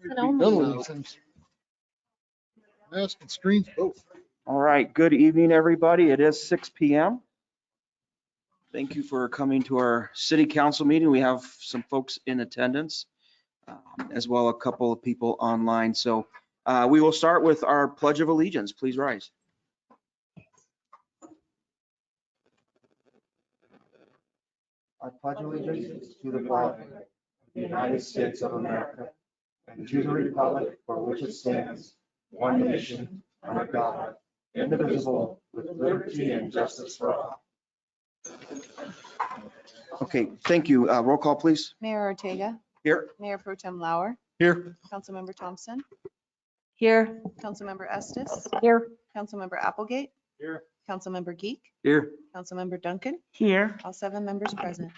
Mask and screens both. All right, good evening, everybody. It is 6 p.m. Thank you for coming to our city council meeting. We have some folks in attendance, as well a couple of people online. So we will start with our Pledge of Allegiance. Please rise. I pledge allegiance to the flag of the United States of America and to the republic for which it stands, one nation, under God, indivisible, with liberty and justice for all. Okay, thank you. Roll call, please. Mayor Ortega. Here. Mayor Pro Tem Lauer. Here. Councilmember Thompson. Here. Councilmember Estes. Here. Councilmember Applegate. Here. Councilmember Geek. Here. Councilmember Duncan. Here. All 7 members present.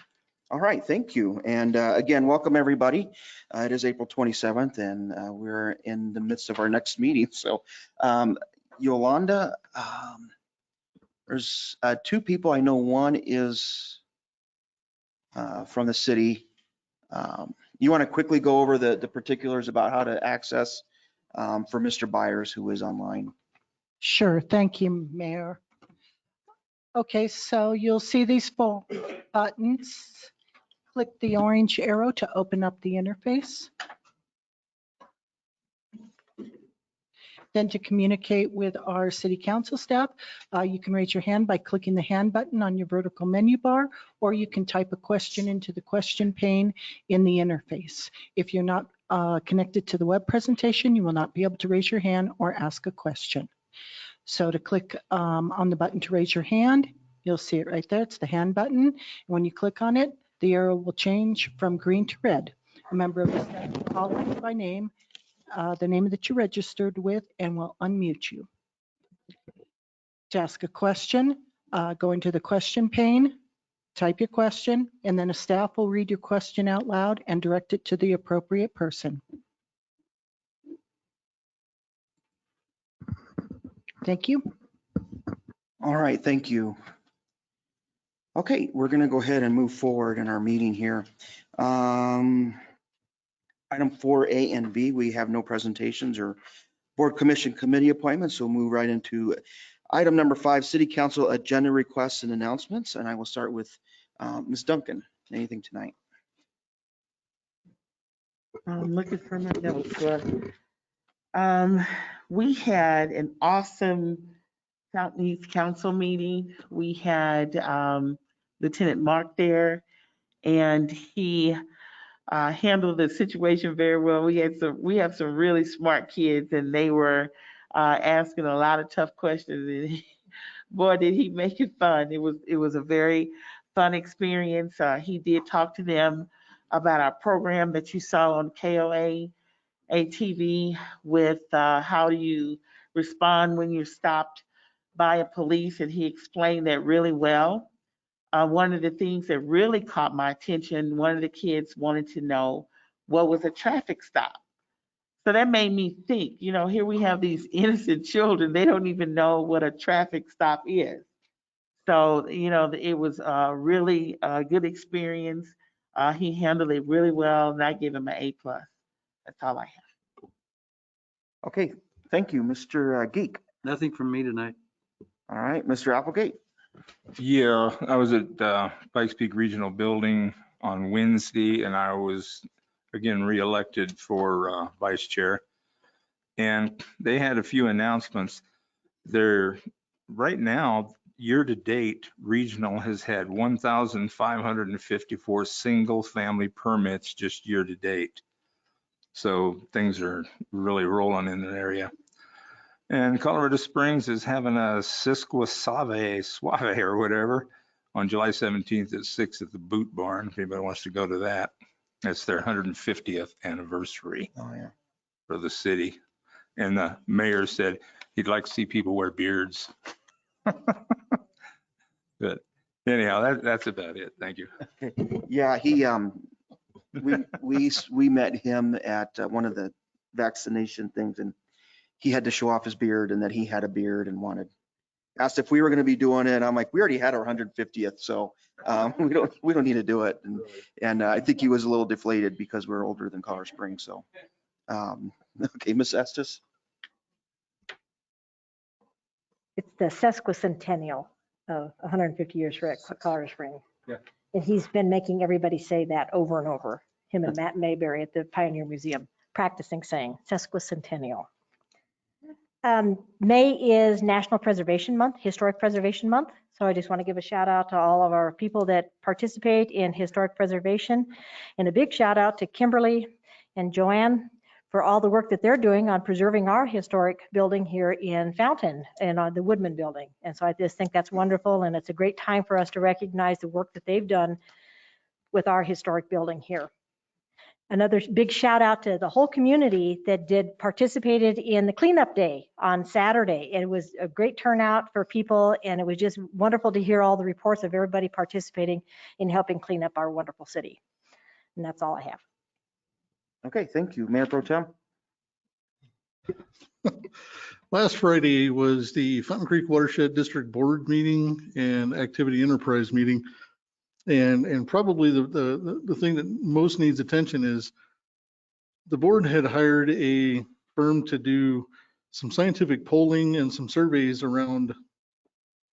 All right, thank you. And again, welcome everybody. It is April 27th and we're in the midst of our next meeting. So Yolanda, there's 2 people I know. One is from the city. You want to quickly go over the particulars about how to access for Mr. Byers, who is online? Sure. Thank you, Mayor. Okay, so you'll see these 4 buttons. Click the orange arrow to open up the interface. Then to communicate with our city council staff, you can raise your hand by clicking the hand button on your vertical menu bar, or you can type a question into the question pane in the interface. If you're not connected to the web presentation, you will not be able to raise your hand or ask a question. So to click on the button to raise your hand, you'll see it right there. It's the hand button. And when you click on it, the arrow will change from green to red. A member of the staff will call you by name, the name that you registered with, and will unmute you. To ask a question, go into the question pane, type your question, and then a staff will read your question out loud and direct it to the appropriate person. Thank you. All right, thank you. Okay, we're going to go ahead and move forward in our meeting here. Item 4A and B, we have no presentations or board commission committee appointments, so we'll move right into item number 5, city council agenda requests and announcements. And I will start with Ms. Duncan. Anything tonight? I'm looking for my notes. We had an awesome Fountain Youth Council meeting. We had Lieutenant Mark there, and he handled the situation very well. We have some really smart kids, and they were asking a lot of tough questions. And boy, did he make it fun! It was a very fun experience. He did talk to them about our program that you saw on KOA ATV with how do you respond when you're stopped by a police, and he explained that really well. One of the things that really caught my attention, one of the kids wanted to know what was a traffic stop. So that made me think, you know, here we have these innocent children, they don't even know what a traffic stop is. So, you know, it was really a good experience. He handled it really well, and I give him an A+. That's all I have. Okay, thank you, Mr. Geek. Nothing from me tonight. All right, Mr. Applegate. Yeah, I was at Pikes Peak Regional Building on Wednesday, and I was again reelected for vice chair. And they had a few announcements. They're right now, year to date, regional has had 1,554 single family permits just year to date. So things are really rolling in that area. And Colorado Springs is having a Suave or whatever on July 17th at 6 at the Boot Barn. If anybody wants to go to that, it's their 150th anniversary for the city. And the mayor said he'd like to see people wear beards. But anyhow, that's about it. Thank you. Yeah, he we met him at one of the vaccination things, and he had to show off his beard and that he had a beard and asked if we were going to be doing it. I'm like, we already had our 150th, so we don't need to do it. And I think he was a little deflated because we're older than Colorado Springs. So Okay, Ms. Estes? It's the sesquicentennial of 150 years for Colorado Springs. Yeah. And he's been making everybody say that over and over, him and Matt Mayberry at the Pioneer Museum, practicing saying sesquicentennial. May is National Preservation Month, Historic Preservation Month. So I just want to give a shout out to all of our people that participate in historic preservation, and a big shout out to Kimberly and Joanne for all the work that they're doing on preserving our historic building here in Fountain and on the Woodman building. And so I just think that's wonderful, and it's a great time for us to recognize the work that they've done with our historic building here. Another big shout out to the whole community that participated in the cleanup day on Saturday. It was a great turnout for people, and it was just wonderful to hear all the reports of everybody participating in helping clean up our wonderful city. And that's all I have. Okay, thank you. Mayor Pro Tem? Last Friday was the Fountain Creek Watershed District Board meeting and Activity Enterprise meeting. And probably the thing that most needs attention is the board had hired a firm to do some scientific polling and some surveys around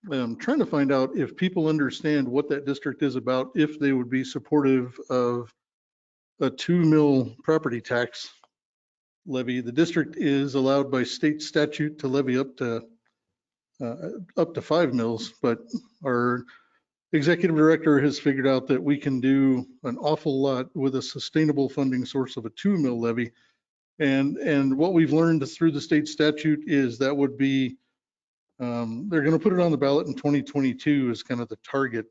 trying to find out if people understand what that district is about, if they would be supportive of a 2 mil property tax levy. The district is allowed by state statute to levy up to 5 mils, but our executive director has figured out that we can do an awful lot with a sustainable funding source of a 2 mil levy. And what we've learned through the state statute is that would be, they're going to put it on the ballot in 2022 as kind of the target.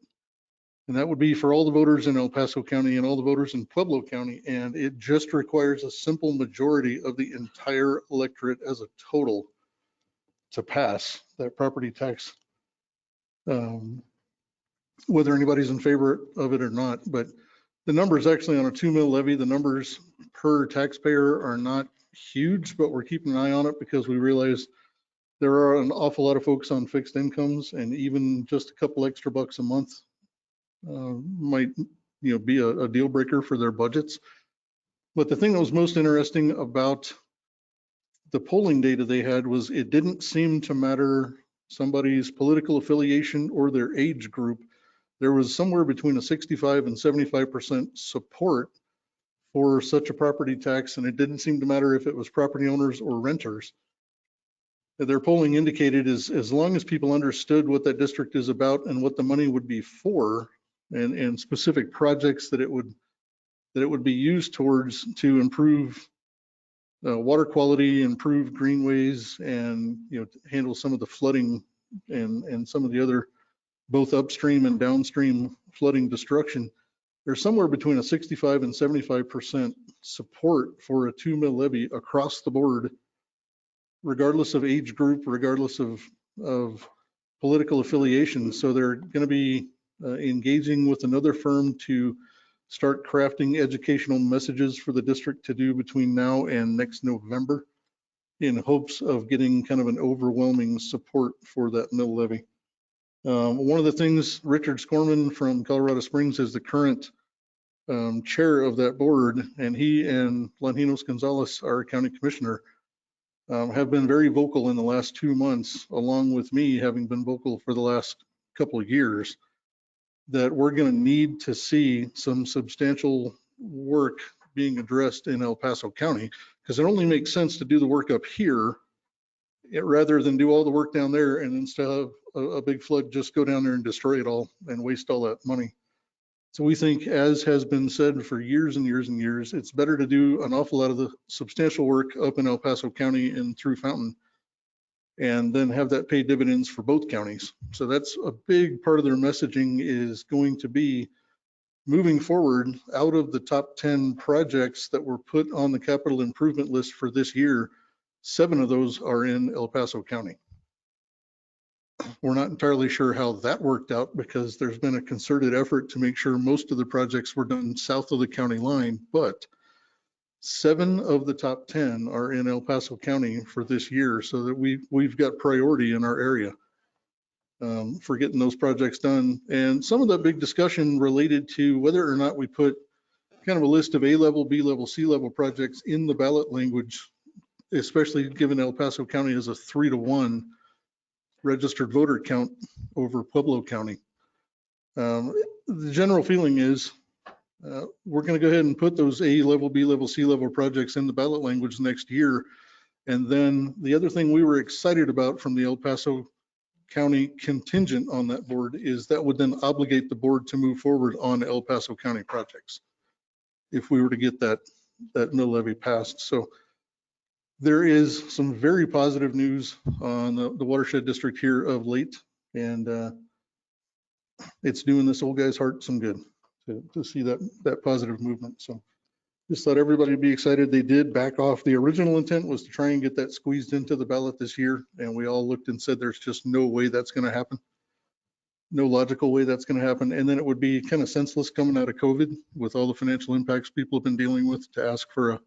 And that would be for all the voters in El Paso County and all the voters in Pueblo County. And it just requires a simple majority of the entire electorate as a total to pass that property tax, whether anybody's in favor of it or not. But the numbers actually on a 2 mil levy, the numbers per taxpayer are not huge, but we're keeping an eye on it because we realize there are an awful lot of folks on fixed incomes, and even just a couple extra bucks a month might be a deal breaker for their budgets. But the thing that was most interesting about the polling data they had was it didn't seem to matter somebody's political affiliation or their age group. There was somewhere between a 65 and 75% support for such a property tax, and it didn't seem to matter if it was property owners or renters. Their polling indicated is as long as people understood what that district is about and what the money would be for, and specific projects that it would be used towards to improve water quality, improve greenways, and handle some of the flooding and some of the other both upstream and downstream flooding destruction. There's somewhere between a 65 and 75% support for a 2 mil levy across the board, regardless of age group, regardless of political affiliation. So they're going to be engaging with another firm to start crafting educational messages for the district to do between now and next November, in hopes of getting kind of an overwhelming support for that mill levy. One of the things, Richard Scorman from Colorado Springs is the current chair of that board, and he and Lanjinos Gonzalez, our county commissioner, have been very vocal in the last 2 months, along with me having been vocal for the last couple of years, that we're going to need to see some substantial work being addressed in El Paso County, because it only makes sense to do the work up here rather than do all the work down there and instead of a big flood just go down there and destroy it all and waste all that money. So we think, as has been said for years and years and years, it's better to do an awful lot of the substantial work up in El Paso County and through Fountain, and then have that pay dividends for both counties. So that's a big part of their messaging, is going to be moving forward. Out of the top 10 projects that were put on the capital improvement list for this year, 7 of those are in El Paso County. We're not entirely sure how that worked out, because there's been a concerted effort to make sure most of the projects were done south of the county line, but 7 of the top 10 are in El Paso County for this year, so that we've got priority in our area for getting those projects done. And some of the big discussion related to whether or not we put kind of a list of A-level, B-level, C-level projects in the ballot language, especially given El Paso County is a 3-to-1 registered voter count over Pueblo County. The general feeling is we're going to go ahead and put those A-level, B-level, C-level projects in the ballot language next year. And then the other thing we were excited about from the El Paso County contingent on that board is that would then obligate the board to move forward on El Paso County projects if we were to get that mill levy passed. So there is some very positive news on the Watershed District here of late, and it's doing this old guy's heart some good to see that positive movement. So just thought everybody would be excited. They did back off. The original intent was to try and get that squeezed into the ballot this year, and we all looked and said there's just no way that's going to happen. No logical way that's going to happen. And then it would be kind of senseless coming out of COVID with all the financial impacts people have been dealing with to ask for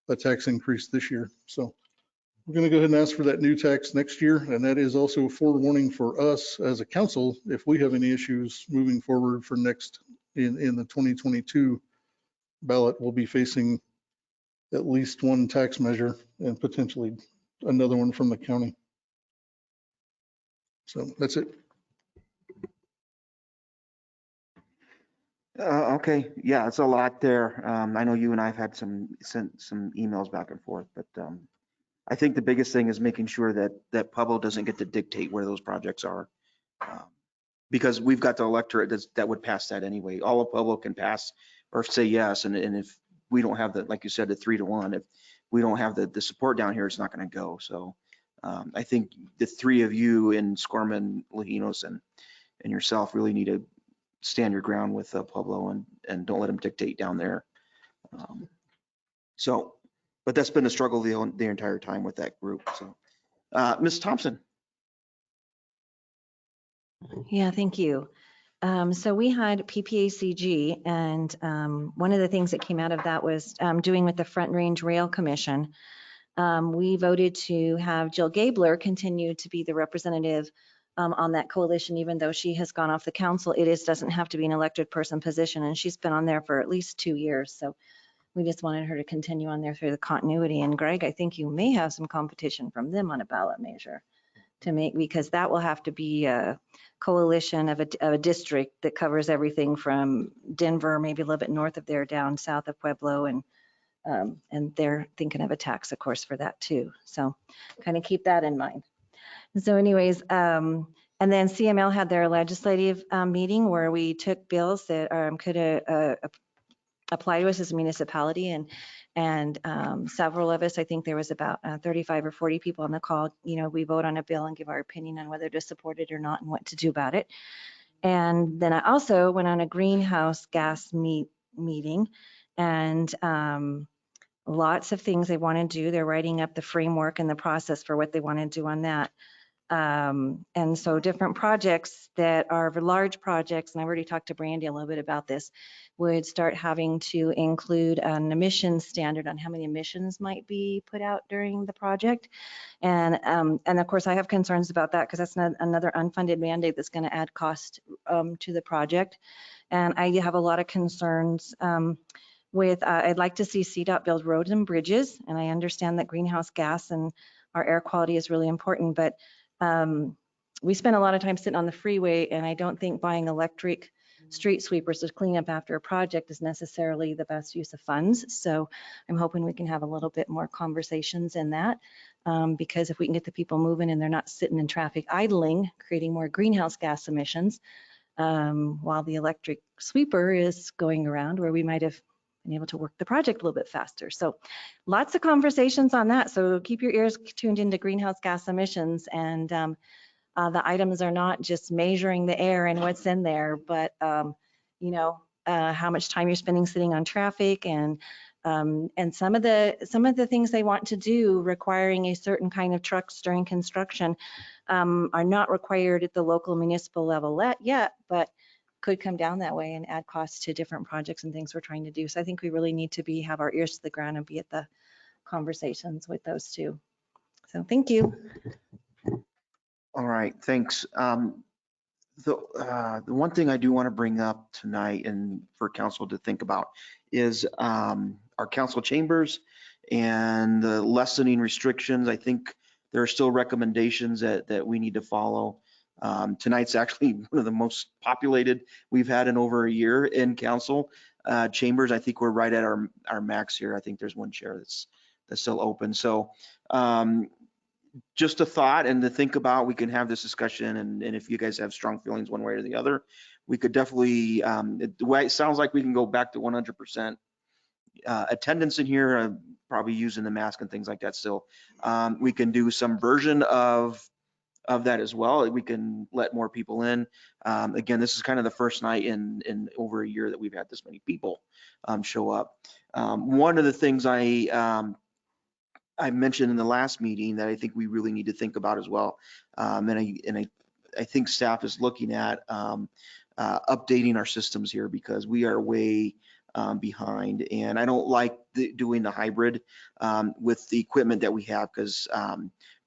a tax increase this year. So we're going to go ahead and ask for that new tax next year. And that is also a forewarning for us as a council if we have any issues moving forward for next in the 2022 ballot. We'll be facing at least one tax measure and potentially another one from the county. So that's it. Okay, yeah, it's a lot there. I know you and I've had sent some emails back and forth, but I think the biggest thing is making sure that Pueblo doesn't get to dictate where those projects are. Because we've got the electorate that would pass that anyway. All of Pueblo can pass or say yes, and if we don't have the, like you said, the 3-to-1, if we don't have the support down here, it's not going to go. So I think the three of you and Scorman, Lajinos, and yourself really need to stand your ground with Pueblo and don't let them dictate down there. But that's been a struggle the entire time with that group. So, Ms. Thompson. Yeah, thank you. So we had PPACG, and one of the things that came out of that was doing with the Front Range Rail Commission. We voted to have Jill Gabler continue to be the representative on that coalition, even though she has gone off the council. It doesn't have to be an elected person position, and she's been on there for at least 2 years. So we just wanted her to continue on there through the continuity. And Greg, I think you may have some competition from them on a ballot measure to make, because that will have to be a coalition of a district that covers everything from Denver, maybe a little bit north of there, down south of Pueblo, and they're thinking of a tax, of course, for that too. So kind of keep that in mind. So anyways, and then CML had their legislative meeting where we took bills that could apply to us as a municipality, and several of us, I think there was about 35 or 40 people on the call, we vote on a bill and give our opinion on whether to support it or not and what to do about it. And then I also went on a greenhouse gas meeting, and lots of things they want to do. They're writing up the framework and the process for what they want to do on that. And so different projects that are large projects, and I've already talked to Brandy a little bit about this, would start having to include an emissions standard on how many emissions might be put out during the project. And of course, I have concerns about that because that's another unfunded mandate that's going to add cost to the project. And I have a lot of concerns with, I'd like to see CDOT build roads and bridges. And I understand that greenhouse gas and our air quality is really important, but we spend a lot of time sitting on the freeway, and I don't think buying electric street sweepers to clean up after a project is necessarily the best use of funds. So I'm hoping we can have a little bit more conversations in that, because if we can get the people moving and they're not sitting in traffic idling, creating more greenhouse gas emissions, while the electric sweeper is going around, where we might have been able to work the project a little bit faster. So lots of conversations on that. So keep your ears tuned into greenhouse gas emissions, and the items are not just measuring the air and what's in there, but how much time you're spending sitting on traffic, and some of the things they want to do requiring a certain kind of trucks during construction are not required at the local municipal level yet, but could come down that way and add costs to different projects and things we're trying to do. So I think we really need to have our ears to the ground and be at the conversations with those two. So thank you. All right, thanks. The one thing I do want to bring up tonight and for council to think about is our council chambers and the lessening restrictions. I think there are still recommendations that we need to follow. Tonight's actually one of the most populated we've had in over a year in council chambers. I think we're right at our max here. I think there's one chair that's still open. So just a thought and to think about. We can have this discussion, and if you guys have strong feelings one way or the other, we could definitely, the way it sounds like we can go back to 100% attendance in here, probably using the mask and things like that still. We can do some version of that as well. We can let more people in. Again, this is kind of the first night in over a year that we've had this many people show up. One of the things I mentioned in the last meeting that I think we really need to think about as well, and I think staff is looking at updating our systems here because we are way behind, and I don't like doing the hybrid with the equipment that we have because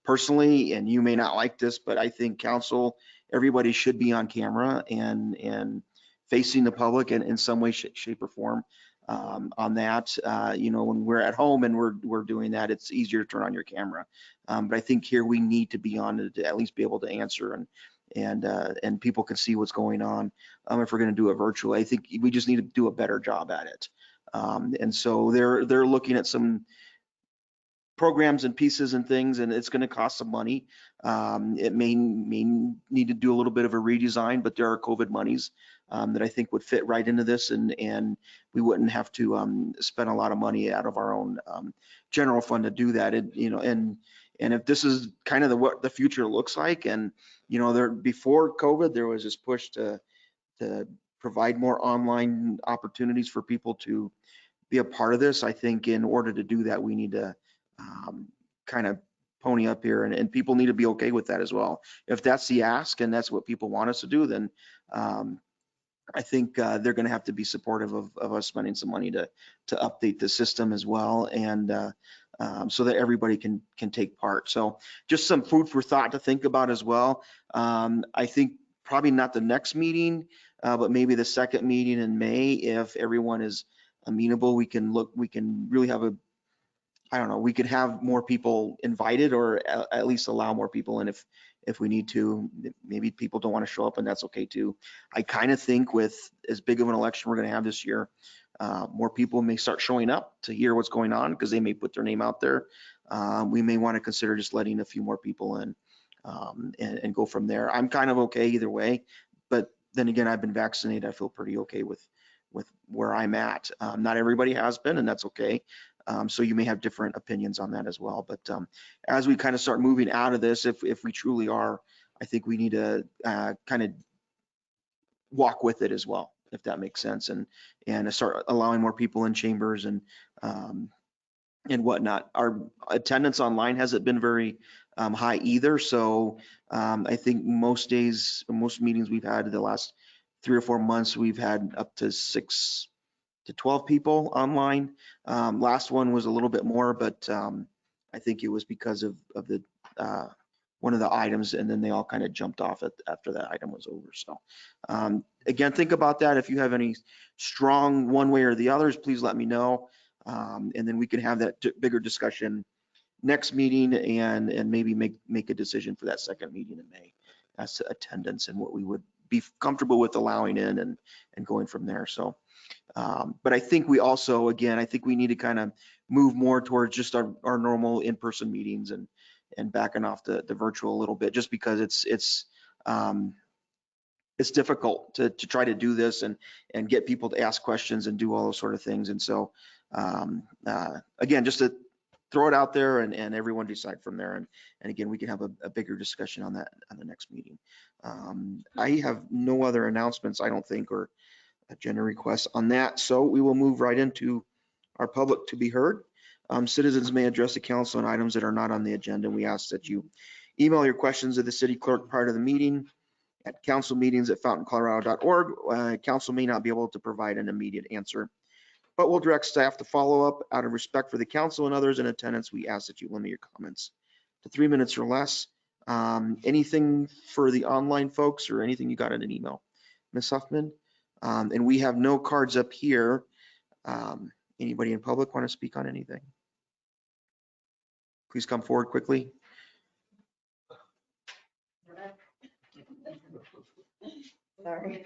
personally, and you may not like this, but I think council, everybody should be on camera and facing the public in some way, shape, or form. On that, when we're at home and we're doing that, it's easier to turn on your camera. But I think here we need to be on to at least be able to answer and people can see what's going on. If we're going to do it virtually, I think we just need to do a better job at it. And so they're looking at some programs and pieces and things, and it's going to cost some money. It may need to do a little bit of a redesign, but there are COVID monies that I think would fit right into this, and we wouldn't have to spend a lot of money out of our own general fund to do that. And if this is kind of what the future looks like, and before COVID, there was this push to provide more online opportunities for people to be a part of this. I think in order to do that, we need to kind of pony up here, and people need to be okay with that as well. If that's the ask and that's what people want us to do, then I think they're going to have to be supportive of us spending some money to update the system as well, and so that everybody can take part. So just some food for thought to think about as well. I think probably not the next meeting, but maybe the second meeting in May, if everyone is amenable, we can really have we could have more people invited, or at least allow more people in if we need to. Maybe people don't want to show up, and that's okay too. I kind of think with as big of an election we're going to have this year, more people may start showing up to hear what's going on because they may put their name out there. We may want to consider just letting a few more people in and go from there. I'm kind of okay either way, but then again, I've been vaccinated. I feel pretty okay with where I'm at. Not everybody has been, and that's okay. So you may have different opinions on that as well. But as we kind of start moving out of this, if we truly are, I think we need to kind of walk with it as well, if that makes sense, and start allowing more people in chambers and whatnot. Our attendance online hasn't been very high either. So I think most days, most meetings we've had the last 3 or 4 months, we've had up to 6 to 12 people online. Last one was a little bit more, but I think it was because of the one of the items, and then they all kind of jumped off after that item was over. So again, think about that. If you have any strong one way or the others, please let me know, and then we can have that bigger discussion next meeting, and maybe make a decision for that second meeting in May as to attendance and what we would be comfortable with allowing in and going from there. So but I think we also, again, I think we need to kind of move more towards just our normal in-person meetings and backing off the virtual a little bit, just because it's difficult to try to do this and get people to ask questions and do all those sort of things. And so again, just to throw it out there and everyone decide from there. And again, we can have a bigger discussion on that on the next meeting. I have no other announcements, I don't think, or agenda requests on that. So we will move right into our public to be heard. Citizens may address the council on items that are not on the agenda. We ask that you email your questions to the city clerk prior to the meeting at councilmeetings@fountaincolorado.org. Council may not be able to provide an immediate answer, but we'll direct staff to follow up. Out of respect for the council and others in attendance, we ask that you limit your comments to 3 minutes or less. Anything for the online folks, or anything you got in an email, Ms. Huffman? And we have no cards up here. Anybody in public want to speak on anything? Please come forward quickly. Sorry.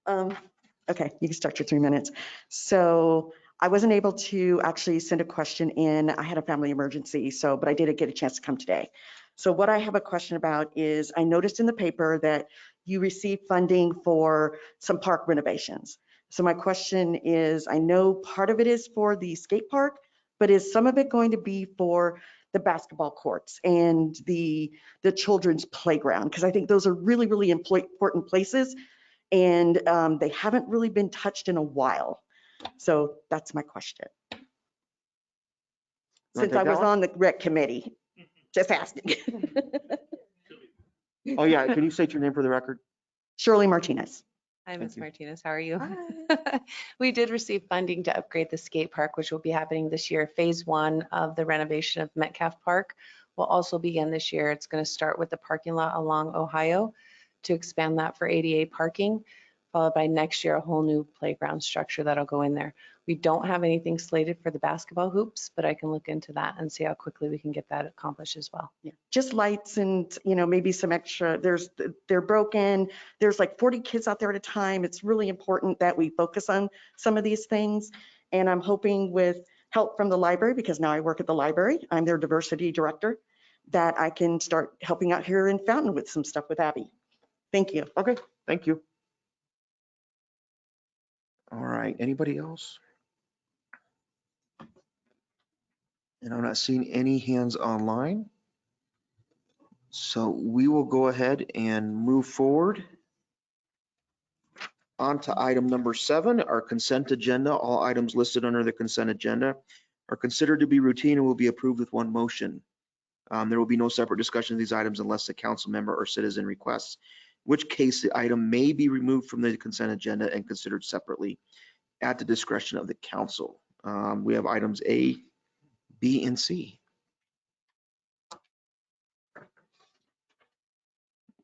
Okay, you can start your 3 minutes. So I wasn't able to actually send a question in. I had a family emergency, but I did get a chance to come today. So what I have a question about is I noticed in the paper that you received funding for some park renovations. So my question is, I know part of it is for the skate park, but is some of it going to be for the basketball courts and the children's playground? Because I think those are really, really important places, and they haven't really been touched in a while. So that's my question. Since I was on the rec committee, just asking. Oh yeah, can you state your name for the record? Shirley Martinez. Hi, Thank Ms. you. Martinez. How are you? We did receive funding to upgrade the skate park, which will be happening this year. Phase 1 of the renovation of Metcalf Park will also begin this year. It's going to start with the parking lot along Ohio to expand that for ADA parking, followed by next year a whole new playground structure that'll go in there. We don't have anything slated for the basketball hoops, but I can look into that and see how quickly we can get that accomplished as well. Yeah, just lights and, maybe some extra, they're broken. There's like 40 kids out there at a time. It's really important that we focus on some of these things. And I'm hoping with help from the library, because now I work at the library, I'm their diversity director, that I can start helping out here in Fountain with some stuff with Abby. Thank you. Okay, thank you. All right, anybody else? And I'm not seeing any hands online. So we will go ahead and move forward. On to item number 7, our consent agenda. All items listed under the consent agenda are considered to be routine and will be approved with one motion. There will be no separate discussion of these items unless the council member or citizen requests, in which case the item may be removed from the consent agenda and considered separately at the discretion of the council. We have items A, B, and C.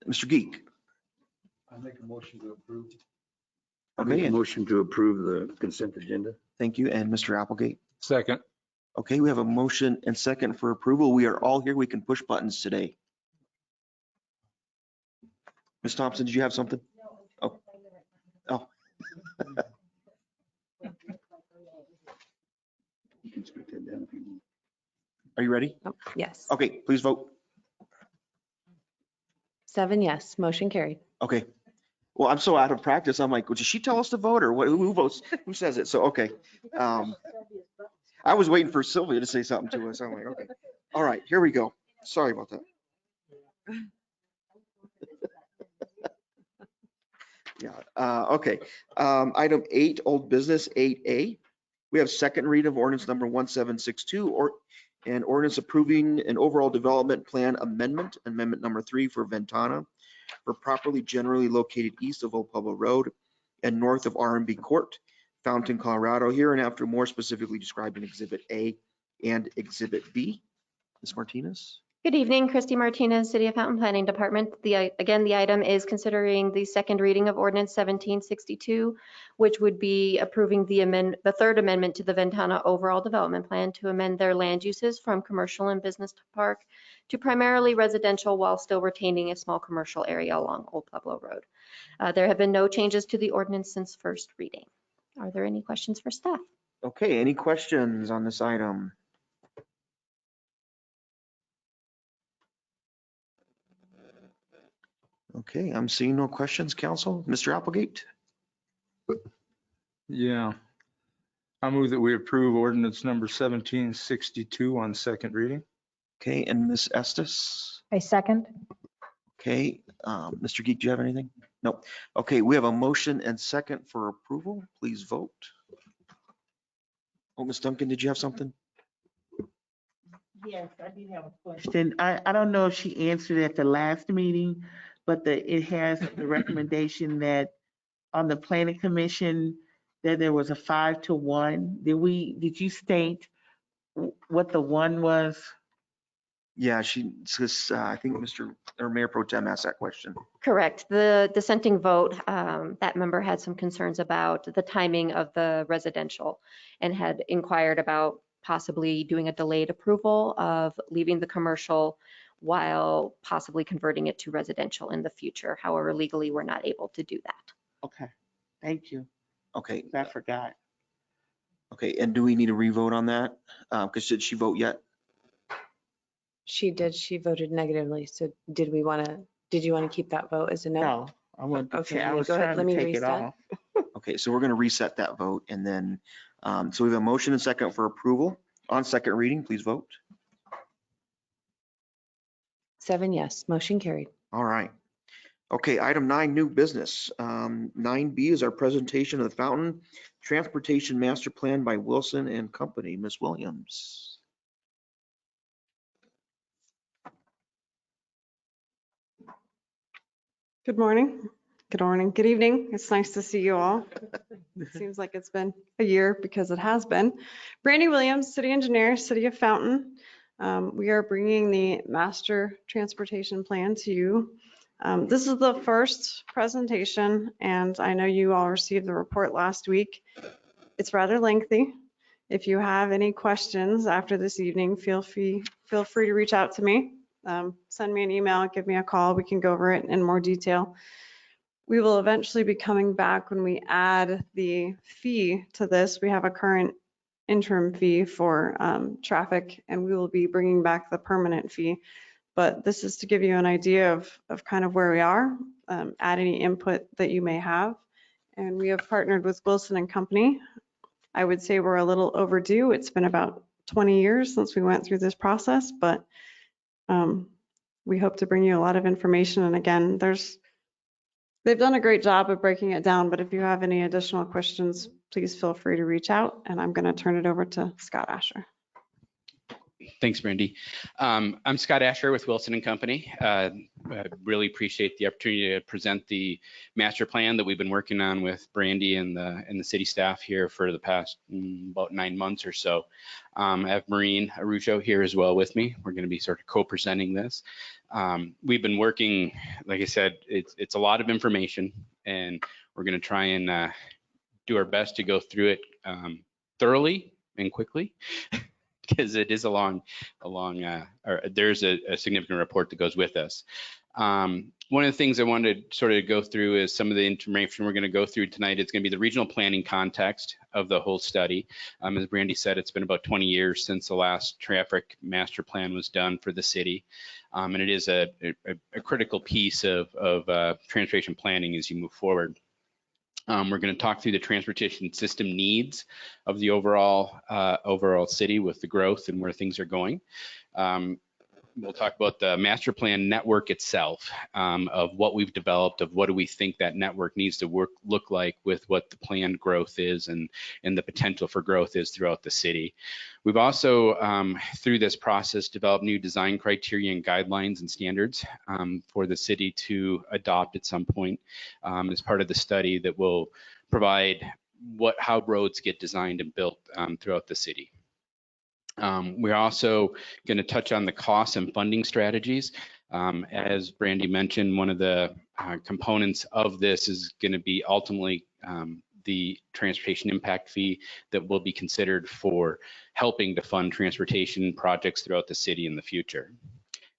Mr. Geek. I make a motion to approve. Okay, Motion to approve the consent agenda. thank you. And Mr. Applegate. Second. Okay, we have a motion and second for approval. We are all here. We can push buttons today. Ms. Thompson, did you have something? Oh. Oh. You can speak that down if you want. Are you ready? Oh, yes. Okay, please vote. 7 yes, motion carried. Okay. Well, I'm so out of practice. I'm like, well, did she tell us to vote or what? Who votes? Who says it? So, okay. I was waiting for Sylvia to say something to us. I'm like, okay. All right, here we go. Sorry about that. Yeah, okay. Item 8, old business 8A. We have second read of ordinance number 1762 and ordinance approving an overall development plan amendment number 3 for Ventana for properly generally located east of Old Pueblo Road and north of R&B Court, Fountain, Colorado, here and after more specifically described in Exhibit A and Exhibit B. Ms. Martinez? Good evening, Christy Martinez, City of Fountain Planning Department. Again, the item is considering the second reading of ordinance 1762, which would be approving the third amendment to the Ventana overall development plan to amend their land uses from commercial and business park to primarily residential while still retaining a small commercial area along Old Pueblo Road. There have been no changes to the ordinance since first reading. Are there any questions for staff? Okay, any questions on this item? Okay, I'm seeing no questions, council. Mr. Applegate? Yeah. I move that we approve ordinance number 1762 on second reading. Okay, and Ms. Estes? I second. Okay, Mr. Geek, do you have anything? No. Okay, we have a motion and second for approval. Please vote. Oh, Ms. Duncan, did you have something? Yes, I did have a question. I don't know if she answered at the last meeting, but it has the recommendation that on the planning commission that there was a 5-to-1. Did you state what the one was? Yeah, she says, I think Mayor Pro Tem asked that question. Correct. The dissenting vote, that member had some concerns about the timing of the residential and had inquired about possibly doing a delayed approval of leaving the commercial while possibly converting it to residential in the future. However, legally, we're not able to do that. Okay, thank you. Okay, I forgot. okay, and do we need a revote on that? Because did she vote yet? She did, she voted negatively. So did you want to keep that vote as a no? No, I want to Okay, I let me was go ahead. trying Let to me take it reset. off. Okay, so we're going to reset that vote and then, so we have a motion and second for approval on second reading. Please vote. 7 yes, motion carried. All right. Okay, item 9, new business. 9B is our presentation of the Fountain Transportation Master Plan by Wilson and Company. Ms. Williams. Good morning. Good morning. Good evening. It's nice to see you all. It seems like it's been a year because it has been. Brandy Williams, City Engineer, City of Fountain. We are bringing the Master Transportation Plan to you. This is the first presentation, and I know you all received the report last week. It's rather lengthy. If you have any questions after this evening, feel free to reach out to me. Send me an email, give me a call. We can go over it in more detail. We will eventually be coming back when we add the fee to this. We have a current interim fee for traffic, and we will be bringing back the permanent fee. But this is to give you an idea of kind of where we are, add any input that you may have. And we have partnered with Wilson and Company. I would say we're a little overdue. It's been about 20 years since we went through this process, but we hope to bring you a lot of information. And again, they've done a great job of breaking it down, but if you have any additional questions, please feel free to reach out, and I'm going to turn it over to Scott Asher. Thanks, Brandy. I'm Scott Asher with Wilson and Company. I really appreciate the opportunity to present the master plan that we've been working on with Brandy and the city staff here for the past about 9 months or so. I have Maureen Arujo here as well with me. We're going to be sort of co-presenting this. We've been working, like I said, it's a lot of information, and we're going to try and do our best to go through it thoroughly and quickly. Because it is or there's a significant report that goes with us. One of the things I wanted to sort of go through is some of the information we're going to go through tonight. It's going to be the regional planning context of the whole study. As Brandy said, it's been about 20 years since the last traffic master plan was done for the city. And it is a critical piece of transportation planning as you move forward. We're going to talk through the transportation system needs of the overall city with the growth and where things are going. We'll talk about the master plan network itself, of what we've developed, of what do we think that network needs to look like with what the planned growth is and the potential for growth is throughout the city. We've also, through this process, developed new design criteria and guidelines and standards for the city to adopt at some point as part of the study that will provide how roads get designed and built throughout the city. We're also going to touch on the costs and funding strategies. As Brandy mentioned, one of the components of this is going to be ultimately the transportation impact fee that will be considered for helping to fund transportation projects throughout the city in the future.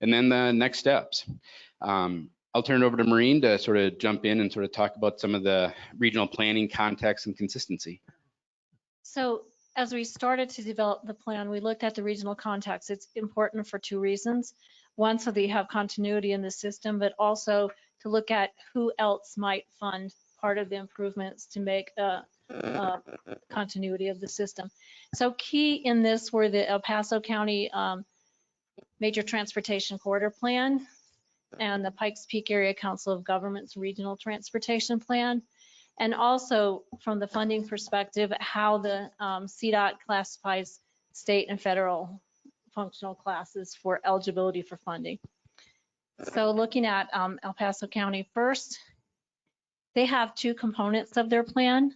And then the next steps. I'll turn it over to Maureen to sort of jump in and sort of talk about some of the regional planning context and consistency. So as we started to develop the plan, we looked at the regional context. It's important for 2 reasons. One, so that you have continuity in the system, but also to look at who else might fund part of the improvements to make continuity of the system. So key in this were the El Paso County Major Transportation Corridor Plan and the Pikes Peak Area Council of Governments Regional Transportation Plan. And also from the funding perspective, how the CDOT classifies state and federal functional classes for eligibility for funding. So looking at El Paso County first, they have 2 components of their plan.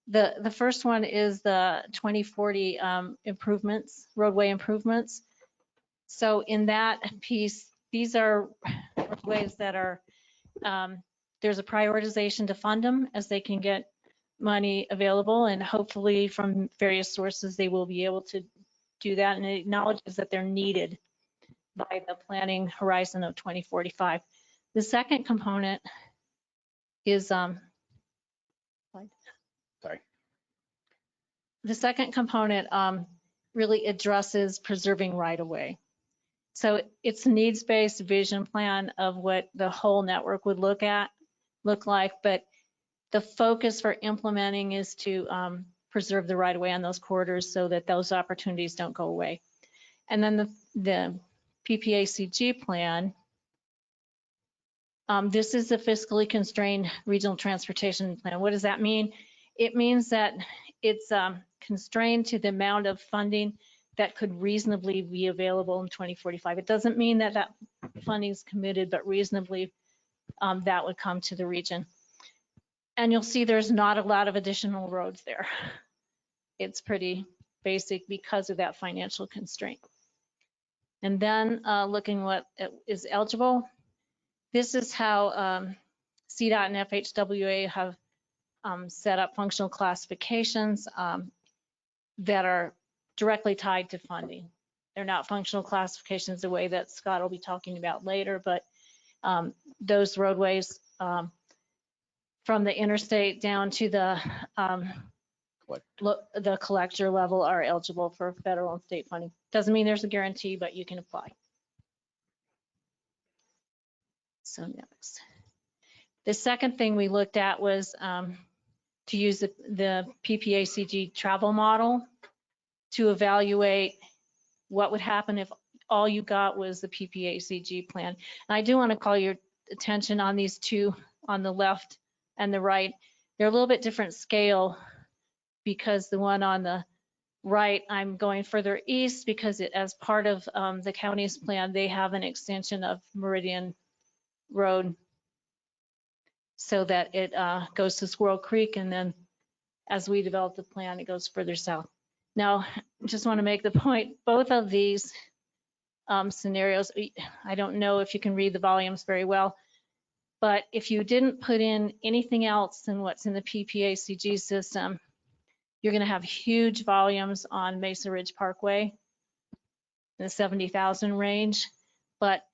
The first one is the 2040 improvements, roadway improvements. So in that piece, these are ways that are, there's a prioritization to fund them as they can get money available, and hopefully from various sources, they will be able to do that, and it acknowledges that they're needed by the planning horizon of 2045. The second component is, Sorry. the second component really addresses preserving right of way. So it's a needs-based vision plan of what the whole network would look like, but the focus for implementing is to preserve the right of way on those corridors so that those opportunities don't go away. And then the PPACG plan, this is the fiscally constrained regional transportation plan. What does that mean? It means that it's constrained to the amount of funding that could reasonably be available in 2045. It doesn't mean that that funding is committed, but reasonably that would come to the region. And you'll see there's not a lot of additional roads there. It's pretty basic because of that financial constraint. And then looking what is eligible, this is how CDOT and FHWA have set up functional classifications that are directly tied to funding. They're not functional classifications the way that Scott will be talking about later, but those roadways from the interstate down to the collector level are eligible for federal and state funding. Doesn't mean there's a guarantee, but you can apply. So next. The second thing we looked at was to use the PPACG travel model to evaluate what would happen if all you got was the PPACG plan. And I do want to call your attention on these two on the left and the right. They're a little bit different scale because the one on the right, I'm going further east because as part of the county's plan, they have an extension of Meridian Road so that it goes to Squirrel Creek, and then as we develop the plan, it goes further south. Now, just want to make the point, both of these scenarios, I don't know if you can read the volumes very well, but if you didn't put in anything else than what's in the PPACG system, you're going to have huge volumes on Mesa Ridge Parkway in the 70,000 range. But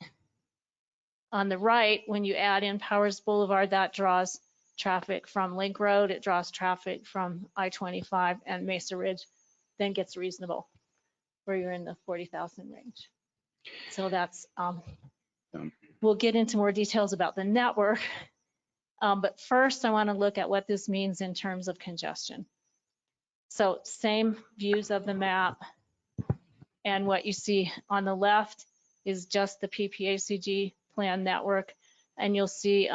on the right, when you add in Powers Boulevard, that draws traffic from Link Road, it draws traffic from I-25 and Mesa Ridge, then gets reasonable, where you're in the 40,000 range. So that's, we'll get into more details about the network. But first, I want to look at what this means in terms of congestion. So same views of the map. And what you see on the left is just the PPACG plan network. And you'll see,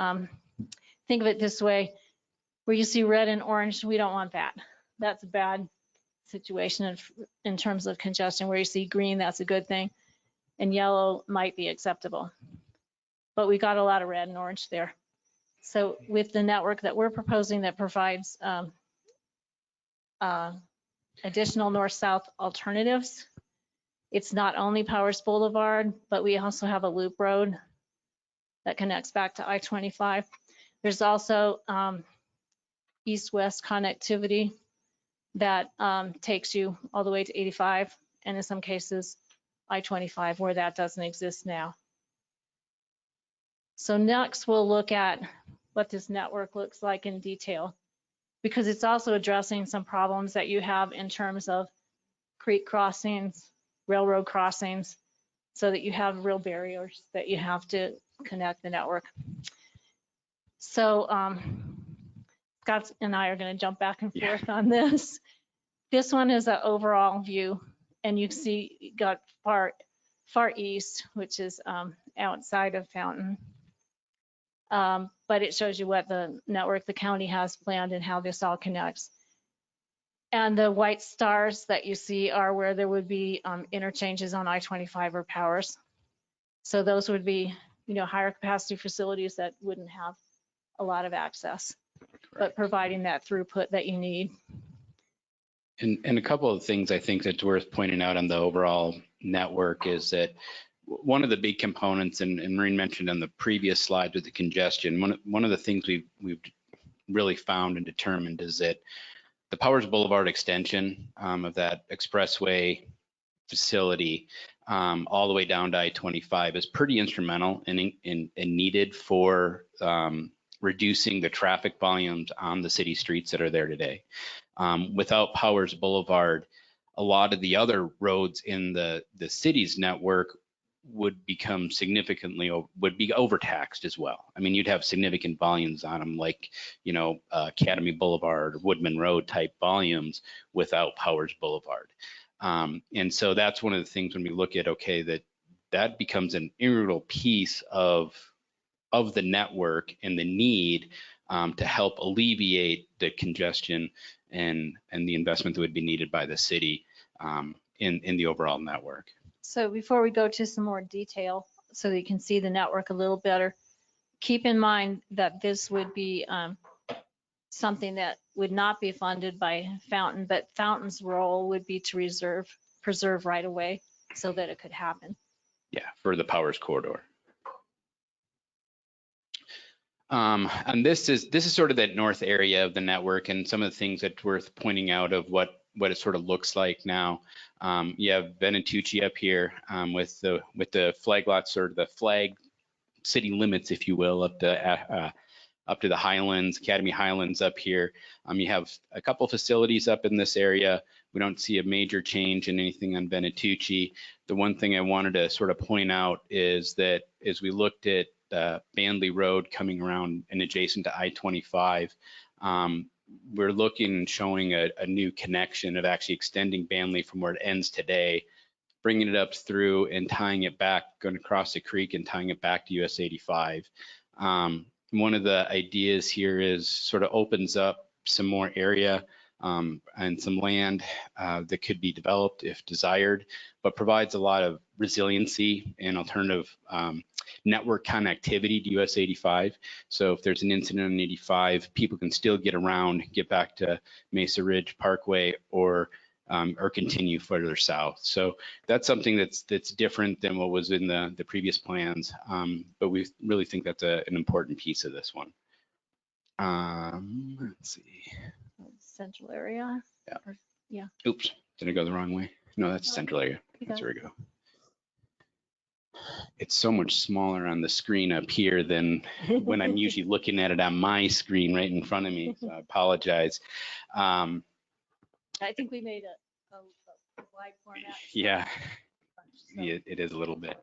think of it this way, where you see red and orange, we don't want that. That's a bad situation in terms of congestion. Where you see green, that's a good thing. And yellow might be acceptable. But we got a lot of red and orange there. So with the network that we're proposing that provides additional north-south alternatives, it's not only Powers Boulevard, but we also have a loop road that connects back to I-25. There's also east-west connectivity that takes you all the way to 85, and in some cases I-25, where that doesn't exist now. So next we'll look at what this network looks like in detail, because it's also addressing some problems that you have in terms of creek crossings, railroad crossings, so that you have real barriers that you have to connect the network. So Scott and I are going to jump back and forth on this. This one is an overall view, and you see you got far east, which is outside of Fountain. But it shows you what the network the county has planned and how this all connects. And the white stars that you see are where there would be interchanges on I-25 or Powers. So those would be, you know, higher capacity facilities that wouldn't have a lot of access, but providing that throughput that you need. And a couple of things I think that's worth pointing out on the overall network is that one of the big components, and Maureen mentioned on the previous slide with the congestion, one of the things we've really found and determined is that the Powers Boulevard extension of that expressway facility all the way down to I-25 is pretty instrumental and needed for reducing the traffic volumes on the city streets that are there today. Without Powers Boulevard, a lot of the other roads in the city's network would become would be overtaxed as well. I mean, you'd have significant volumes on them, like, Academy Boulevard, Woodman Road type volumes without Powers Boulevard. And so that's one of the things when we look at, okay, that becomes an integral piece of the network and the need to help alleviate the congestion and the investment that would be needed by the city in the overall network. So before we go to some more detail, so that you can see the network a little better, keep in mind that this would be something that would not be funded by Fountain, but Fountain's role would be to preserve right away so that it could happen. Yeah, for the Powers corridor. And this is sort of that north area of the network, and some of the things that's worth pointing out of what it sort of looks like now. You have Venatucci up here with the flag lots, or the flag city limits, if you will, up to the Highlands, Academy Highlands up here. You have a couple facilities up in this area. We don't see a major change in anything on Venatucci. The one thing I wanted to sort of point out is that as we looked at Bandley Road coming around and adjacent to I-25, we're looking and showing a new connection of actually extending Bandley from where it ends today, bringing it up through and tying it back, going across the creek and tying it back to US 85. One of the ideas here is sort of opens up some more area and some land that could be developed if desired, but provides a lot of resiliency and alternative network connectivity to US 85. So if there's an incident on 85, people can still get around, get back to Mesa Ridge Parkway, or continue further south. So that's something that's different than what was in the previous plans, but we really think that's an important piece of this one. Let's see. Central area. Yeah. Yeah. Oops, did I go the wrong way? No, that's central area. That's where we go. It's so much smaller on the screen up here than when I'm usually looking at it on my screen right in front of me. So I apologize. I think we made a wide format. Yeah, it is a little bit.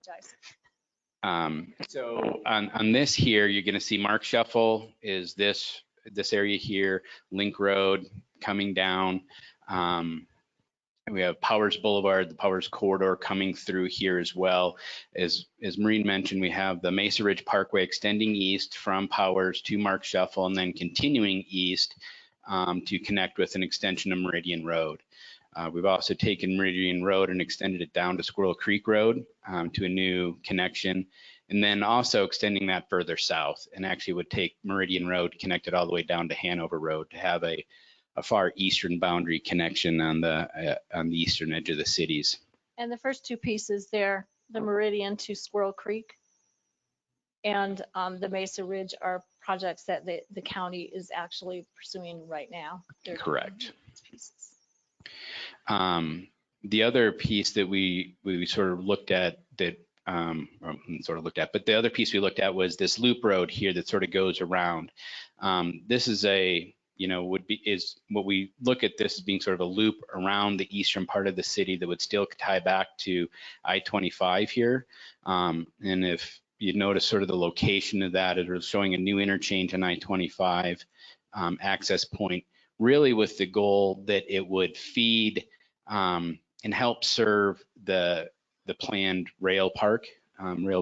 So on this here, you're going to see Mark Shuffle is this area here, Link Road coming down. We have Powers Boulevard, the Powers corridor coming through here as well. As Maureen mentioned, we have the Mesa Ridge Parkway extending east from Powers to Mark Shuffle and then continuing east to connect with an extension of Meridian Road. We've also taken Meridian Road and extended it down to Squirrel Creek Road to a new connection, and then also extending that further south, and actually would take Meridian Road connected all the way down to Hanover Road to have a far eastern boundary connection on the eastern edge of the cities. And the first two pieces there, the Meridian to Squirrel Creek and the Mesa Ridge, are projects that the county is actually pursuing right now. They're correct. Pieces. The other piece that we sort of looked at but the other piece we looked at was this loop road here that sort of goes around. This is is what we look at this as being sort of a loop around the eastern part of the city that would still tie back to I-25 here. And if you notice sort of the location of that, it was showing a new interchange on I-25 access point, really with the goal that it would feed and help serve the planned rail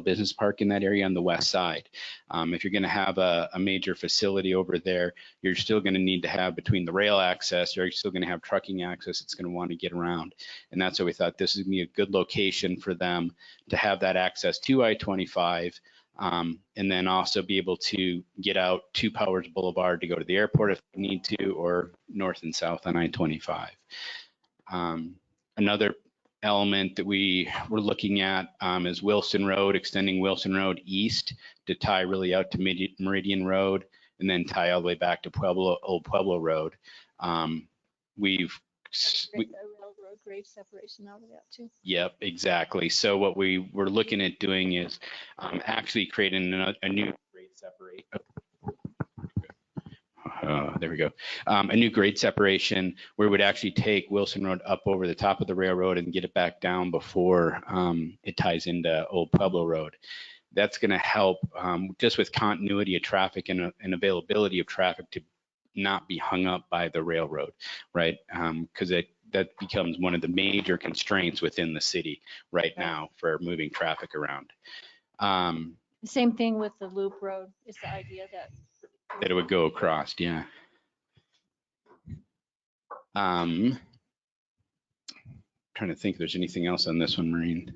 business park in that area on the west side. If you're going to have a major facility over there, you're still going to need to have, between the rail access, you're still going to have trucking access. It's going to want to get around. And that's why we thought this would be a good location for them to have that access to I-25 and then also be able to get out to Powers Boulevard to go to the airport if we need to, or north and south on I-25. Another element that we were looking at is Wilson Road, extending Wilson Road east to tie really out to Meridian Road, and then tie all the way back to Old Pueblo Road. We've Railroad grade separation out of that too. Yep, exactly. So what we were looking at doing is actually creating a new grade separate. There we go. A new grade separation where we would actually take Wilson Road up over the top of the railroad and get it back down before it ties into Old Pueblo Road. That's going to help just with continuity of traffic and availability of traffic to not be hung up by the railroad, right? Because that becomes one of the major constraints within the city right now for moving traffic around. Same thing with the loop road. Is the idea that it would go across, yeah. Trying to think if there's anything else on this one, Maureen.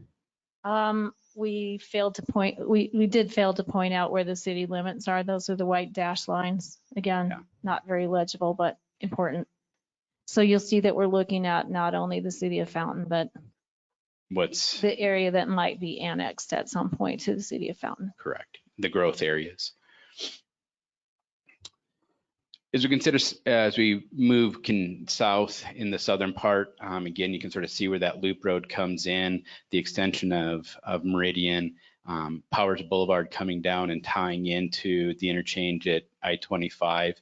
we did fail to point out where the city limits are. Those are the white dash lines. Again, not very legible, but important. So you'll see that we're looking at not only the city of Fountain, but the area that might be annexed at some point to the city of Fountain. Correct. The growth areas. As we consider, as we move south in the southern part, again, you can sort of see where that loop road comes in, the extension of Meridian, Powers Boulevard coming down and tying into the interchange at I-25.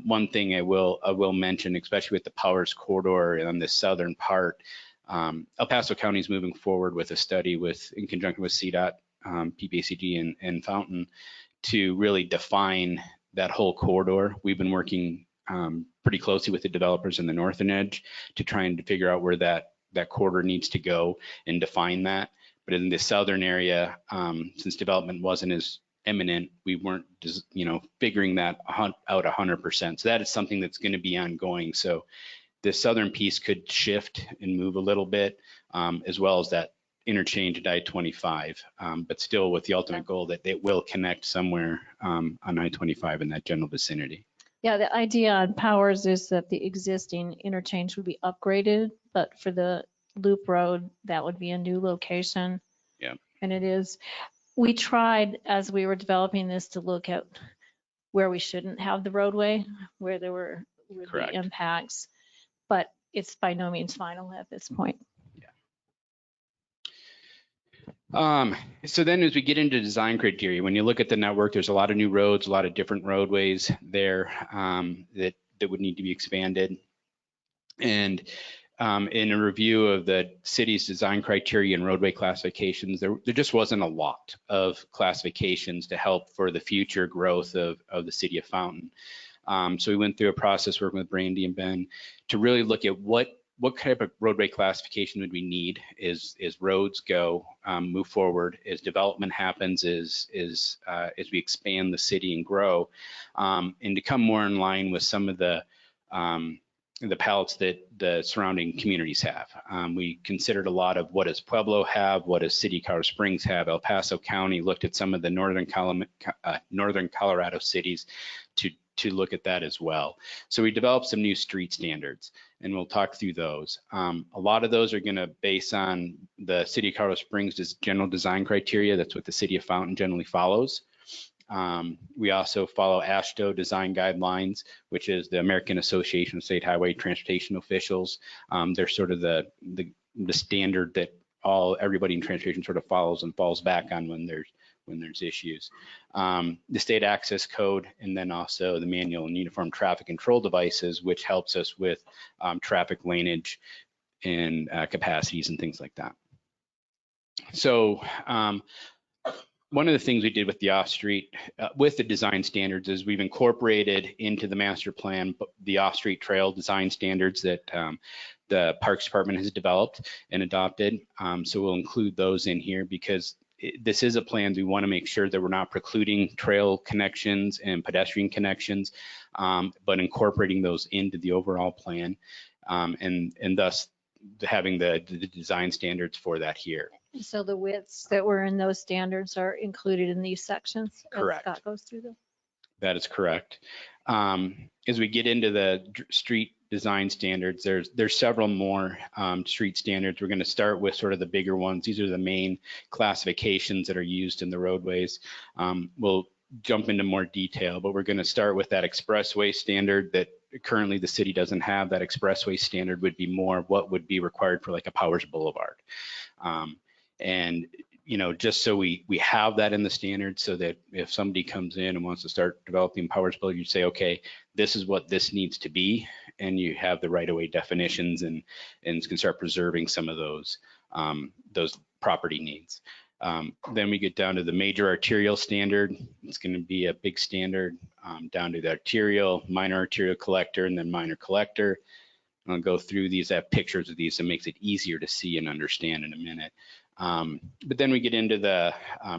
One thing I will mention, especially with the Powers corridor on the southern part, El Paso County is moving forward with a study in conjunction with CDOT, PPACG, and Fountain to really define that whole corridor. We've been working pretty closely with the developers in the northern edge to try and figure out where that corridor needs to go and define that. But in the southern area, since development wasn't as imminent, we weren't, figuring that out 100%. So that is something that's going to be ongoing. So the southern piece could shift and move a little bit, as well as that interchange at I-25, but still with the ultimate goal that it will connect somewhere on I-25 in that general vicinity. Yeah, the idea on Powers is that the existing interchange would be upgraded, but for the loop road, that would be a new location. Yeah. And it is. We tried, as we were developing this, to look at where we shouldn't have the roadway, where there would be impacts, but it's by no means final at this point. So then as we get into design criteria, when you look at the network, there's a lot of new roads, a lot of different roadways there that would need to be expanded. And in a review of the city's design criteria and roadway classifications, there just wasn't a lot of classifications to help for the future growth of the city of Fountain. So we went through a process working with Brandy and Ben to really look at what type of roadway classification would we need as roads go, move forward, as development happens, as we expand the city and grow, and to come more in line with some of the palettes that the surrounding communities have. We considered a lot of what does Pueblo have, what does City Colorado Springs have. El Paso County looked at some of the northern Colorado cities to look at that as well. So we developed some new street standards, and we'll talk through those. A lot of those are going to base on the City of Colorado Springs' general design criteria. That's what the City of Fountain generally follows. We also follow AASHTO design guidelines, which is the American Association of State Highway Transportation Officials. They're sort of the standard that everybody in transportation sort of follows and falls back on when there's issues. The state access code, and then also the manual and uniform traffic control devices, which helps us with traffic laneage and capacities and things like that. So one of the things we did with the off-street, with the design standards, is we've incorporated into the master plan the off-street trail design standards that the Parks Department has developed and adopted. So we'll include those in here because this is a plan. We want to make sure that we're not precluding trail connections and pedestrian connections, but incorporating those into the overall plan, and thus having the design standards for that here. So the widths that were in those standards are included in these sections? as Correct. Scott goes through them. That is correct. As we get into the street design standards, there's several more street standards. We're going to start with sort of the bigger ones. These are the main classifications that are used in the roadways. We'll jump into more detail, but we're going to start with that expressway standard that currently the city doesn't have. That expressway standard would be more what would be required for like a Powers Boulevard. And you know, just so we have that in the standard, so that if somebody comes in and wants to start developing Powers Boulevard, you say, okay, this is what this needs to be, and you have the right-of-way definitions, and can start preserving some of those property needs. Then we get down to the major arterial standard. It's going to be a big standard down to the arterial, minor arterial collector, and then minor collector. I'll go through these. I have pictures of these, so it makes it easier to see and understand in a minute. But then we get into the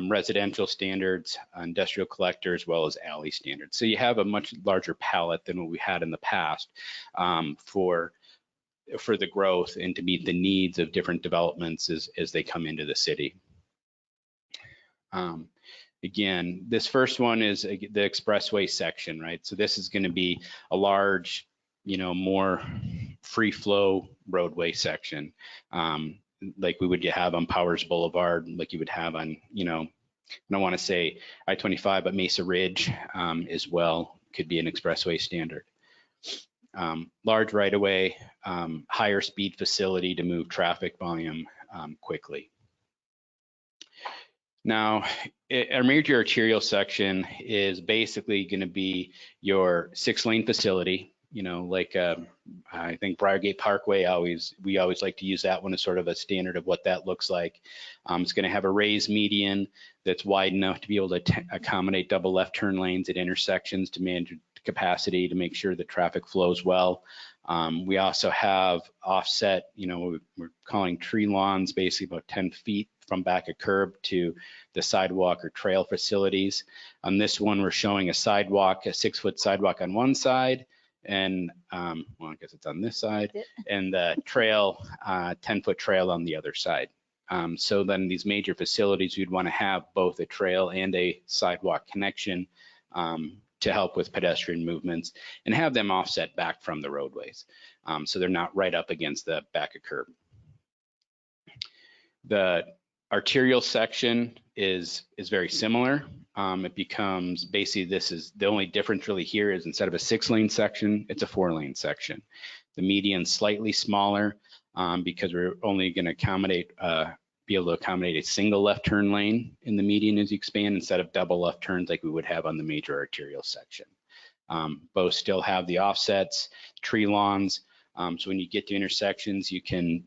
residential standards, industrial collector, as well as alley standards. So you have a much larger palette than what we had in the past for the growth and to meet the needs of different developments as they come into the city. Again, this first one is the expressway section, right? So this is going to be a large, you know, more free flow roadway section. Like we would have on Powers Boulevard, like you would have on, you know, I don't want to say I-25, but Mesa Ridge as well could be an expressway standard. Large right-of-way, higher speed facility to move traffic volume quickly. Now, our major arterial section is basically going to be your 6-lane facility. You know, like I think Briargate Parkway, we always like to use that one as sort of a standard of what that looks like. It's going to have a raised median that's wide enough to be able to accommodate double left turn lanes at intersections to manage capacity to make sure the traffic flows well. We also have offset, you know, we're calling tree lawns, basically about 10 feet from back of curb to the sidewalk or trail facilities. On this one, we're showing a sidewalk, a 6-foot sidewalk on one side, and well, I guess it's on this side, and the trail, 10-foot trail on the other side. So then these major facilities, you'd want to have both a trail and a sidewalk connection to help with pedestrian movements and have them offset back from the roadways. So they're not right up against the back of curb. The arterial section is very similar. It becomes basically, this is the only difference really here is instead of a 6-lane section, it's a 4-lane section. The median's slightly smaller because we're only going to be able to accommodate a single left turn lane in the median as you expand instead of double left turns like we would have on the major arterial section. Both still have the offsets, tree lawns. So when you get to intersections, you can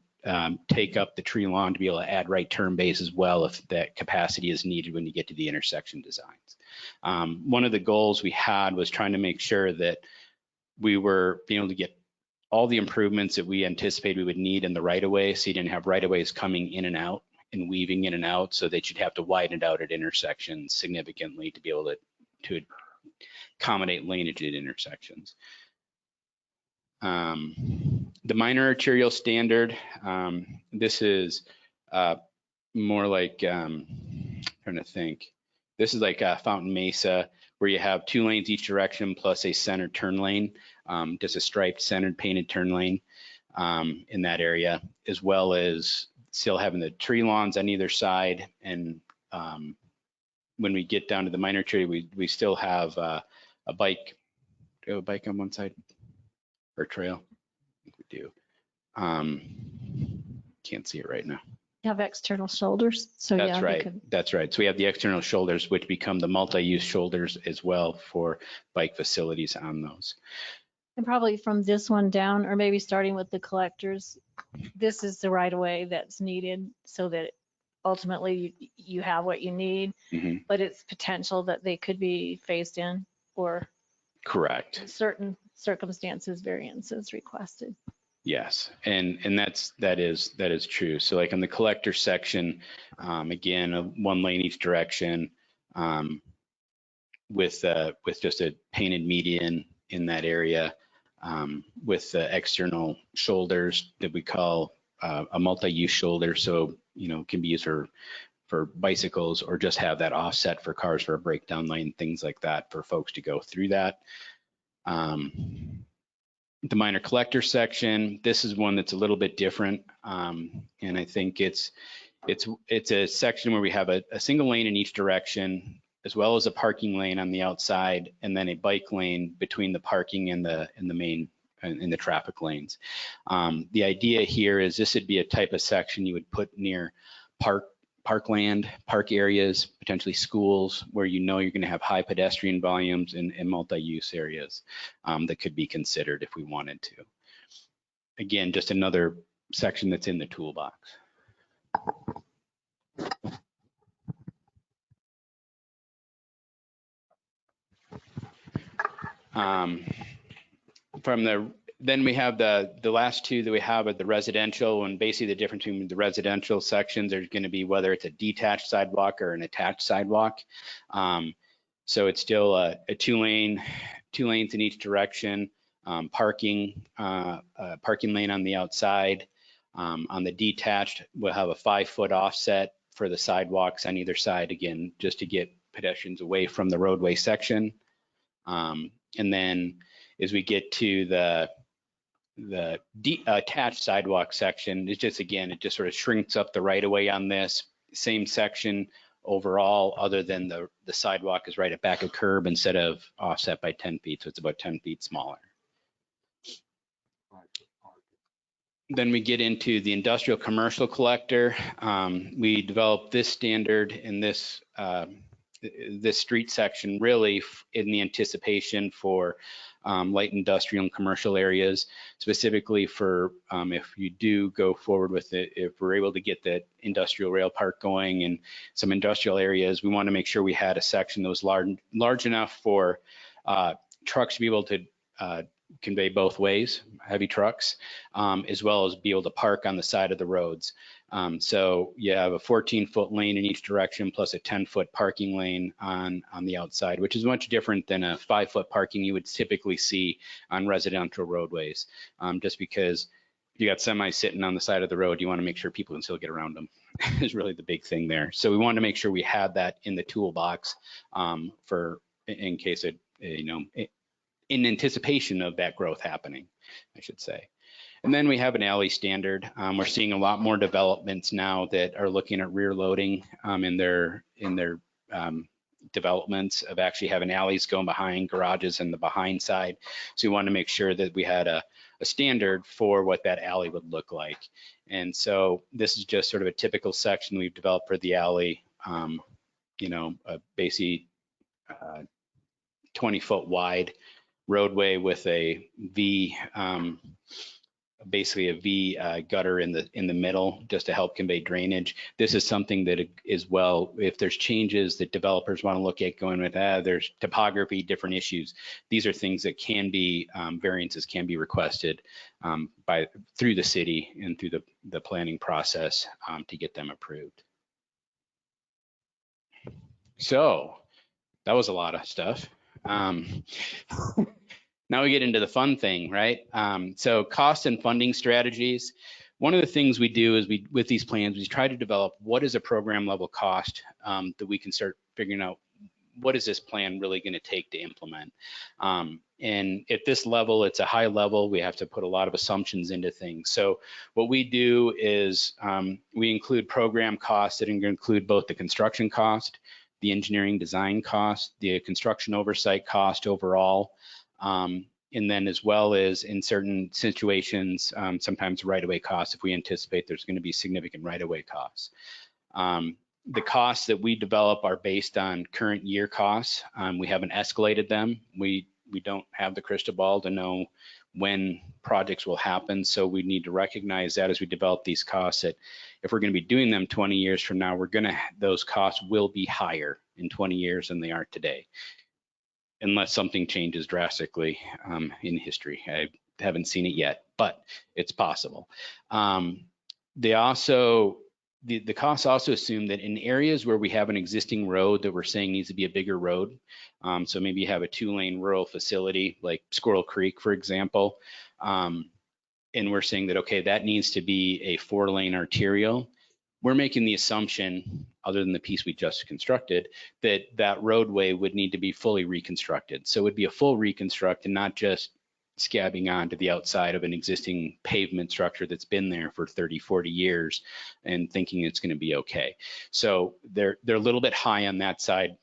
take up the tree lawn to be able to add right turn bays as well if that capacity is needed when you get to the intersection designs. One of the goals we had was trying to make sure that we were being able to get all the improvements that we anticipated we would need in the right-of-way, so you didn't have right-of-ways coming in and out and weaving in and out, so that you'd have to widen it out at intersections significantly to be able to accommodate laneage at intersections. The minor arterial standard, this is more like, trying to think, this is like Fountain Mesa, where you have 2 lanes each direction plus a centered turn lane, just a striped centered painted turn lane in that area, as well as still having the tree lawns on either side. And when we get down to the minor arterial, we still have a bike. Do we have a bike on one side? Or trail? I think we do. Can't see it right now. You have external shoulders. So That's yeah, right. That's right. So we have the external shoulders, which become the multi-use shoulders as well for bike facilities on those. And probably from this one down, or maybe starting with the collectors, this is the right of way that's needed so that ultimately you have what you need, but it's potential that they could be phased in or correct. Certain circumstances, variances requested. Yes, and that is true. So like on the collector section, again, 1 lane each direction, with just a painted median in that area, with the external shoulders that we call a multi-use shoulder, so can be used for bicycles, or just have that offset for cars for a breakdown lane, things like that, for folks to go through that. The minor collector section, this is one that's a little bit different, and I think it's a section where we have a single lane in each direction, as well as a parking lane on the outside, and then a bike lane between the parking and the main in the traffic lanes. The idea here is this would be a type of section you would put near parkland, park areas, potentially schools, where you're going to have high pedestrian volumes and multi-use areas that could be considered if we wanted to. Again, just another section that's in the toolbox. Then we have the last two that we have are the residential, and basically the difference between the residential sections, there's going to be whether it's a detached sidewalk or an attached sidewalk. So it's still a two lanes in each direction, parking lane on the outside. On the detached, we'll have a 5-foot offset for the sidewalks on either side, again, just to get pedestrians away from the roadway section. And then as we get to the attached sidewalk section, it just sort of shrinks up the right of way on this same section overall, other than the sidewalk is right at back of curb instead of offset by 10 feet. So it's about 10 feet smaller. Then we get into the industrial commercial collector. We developed this standard in this street section really in the anticipation for light industrial and commercial areas, specifically for if you do go forward with it, if we're able to get the industrial rail park going in some industrial areas, we want to make sure we had a section that was large enough for trucks to be able to convey both ways, heavy trucks, as well as be able to park on the side of the roads. So you have a 14-foot lane in each direction plus a 10-foot parking lane on the outside, which is much different than a 5-foot parking you would typically see on residential roadways. Just because you got semis sitting on the side of the road, you want to make sure people can still get around them is really the big thing there. So we wanted to make sure we had that in the toolbox for in case it, in anticipation of that growth happening, I should say. And then we have an alley standard. We're seeing a lot more developments now that are looking at rear loading in their developments of actually having alleys going behind garages and the behind side. So we wanted to make sure that we had a standard for what that alley would look like. And so this is just sort of a typical section we've developed for the alley, basically 20-foot wide roadway with a V, basically a V gutter in the middle, just to help convey drainage. This is something that is if there's changes that developers want to look at going with, there's topography, different issues. These are things that can be, variances can be requested through the city and through the planning process to get them approved. So that was a lot of stuff. Now we get into the fun thing, right? So cost and funding strategies. One of the things we do is with these plans, we try to develop what is a program level cost that we can start figuring out what is this plan really going to take to implement. And at this level, it's a high level. We have to put a lot of assumptions into things. So what we do is we include program costs that include both the construction cost, the engineering design cost, the construction oversight cost overall, and then as well as in certain situations, sometimes right-of-way costs if we anticipate there's going to be significant right-of-way costs. The costs that we develop are based on current year costs. We haven't escalated them. We don't have the crystal ball to know when projects will happen, so we need to recognize that as we develop these costs, that if we're going to be doing them 20 years from now, those costs will be higher in 20 years than they are today, unless something changes drastically in history. I haven't seen it yet, but it's possible. The costs also assume that in areas where we have an existing road that we're saying needs to be a bigger road, so maybe you have a 2-lane rural facility like Squirrel Creek, for example, we're saying that, okay, that needs to be a 4-lane arterial. We're making the assumption, other than the piece we just constructed, that that roadway would need to be fully reconstructed. So it would be a full reconstruct and not just scabbing onto the outside of an existing pavement structure that's been there for 30, 40 years and thinking it's going to be okay. So they're a little bit high on that side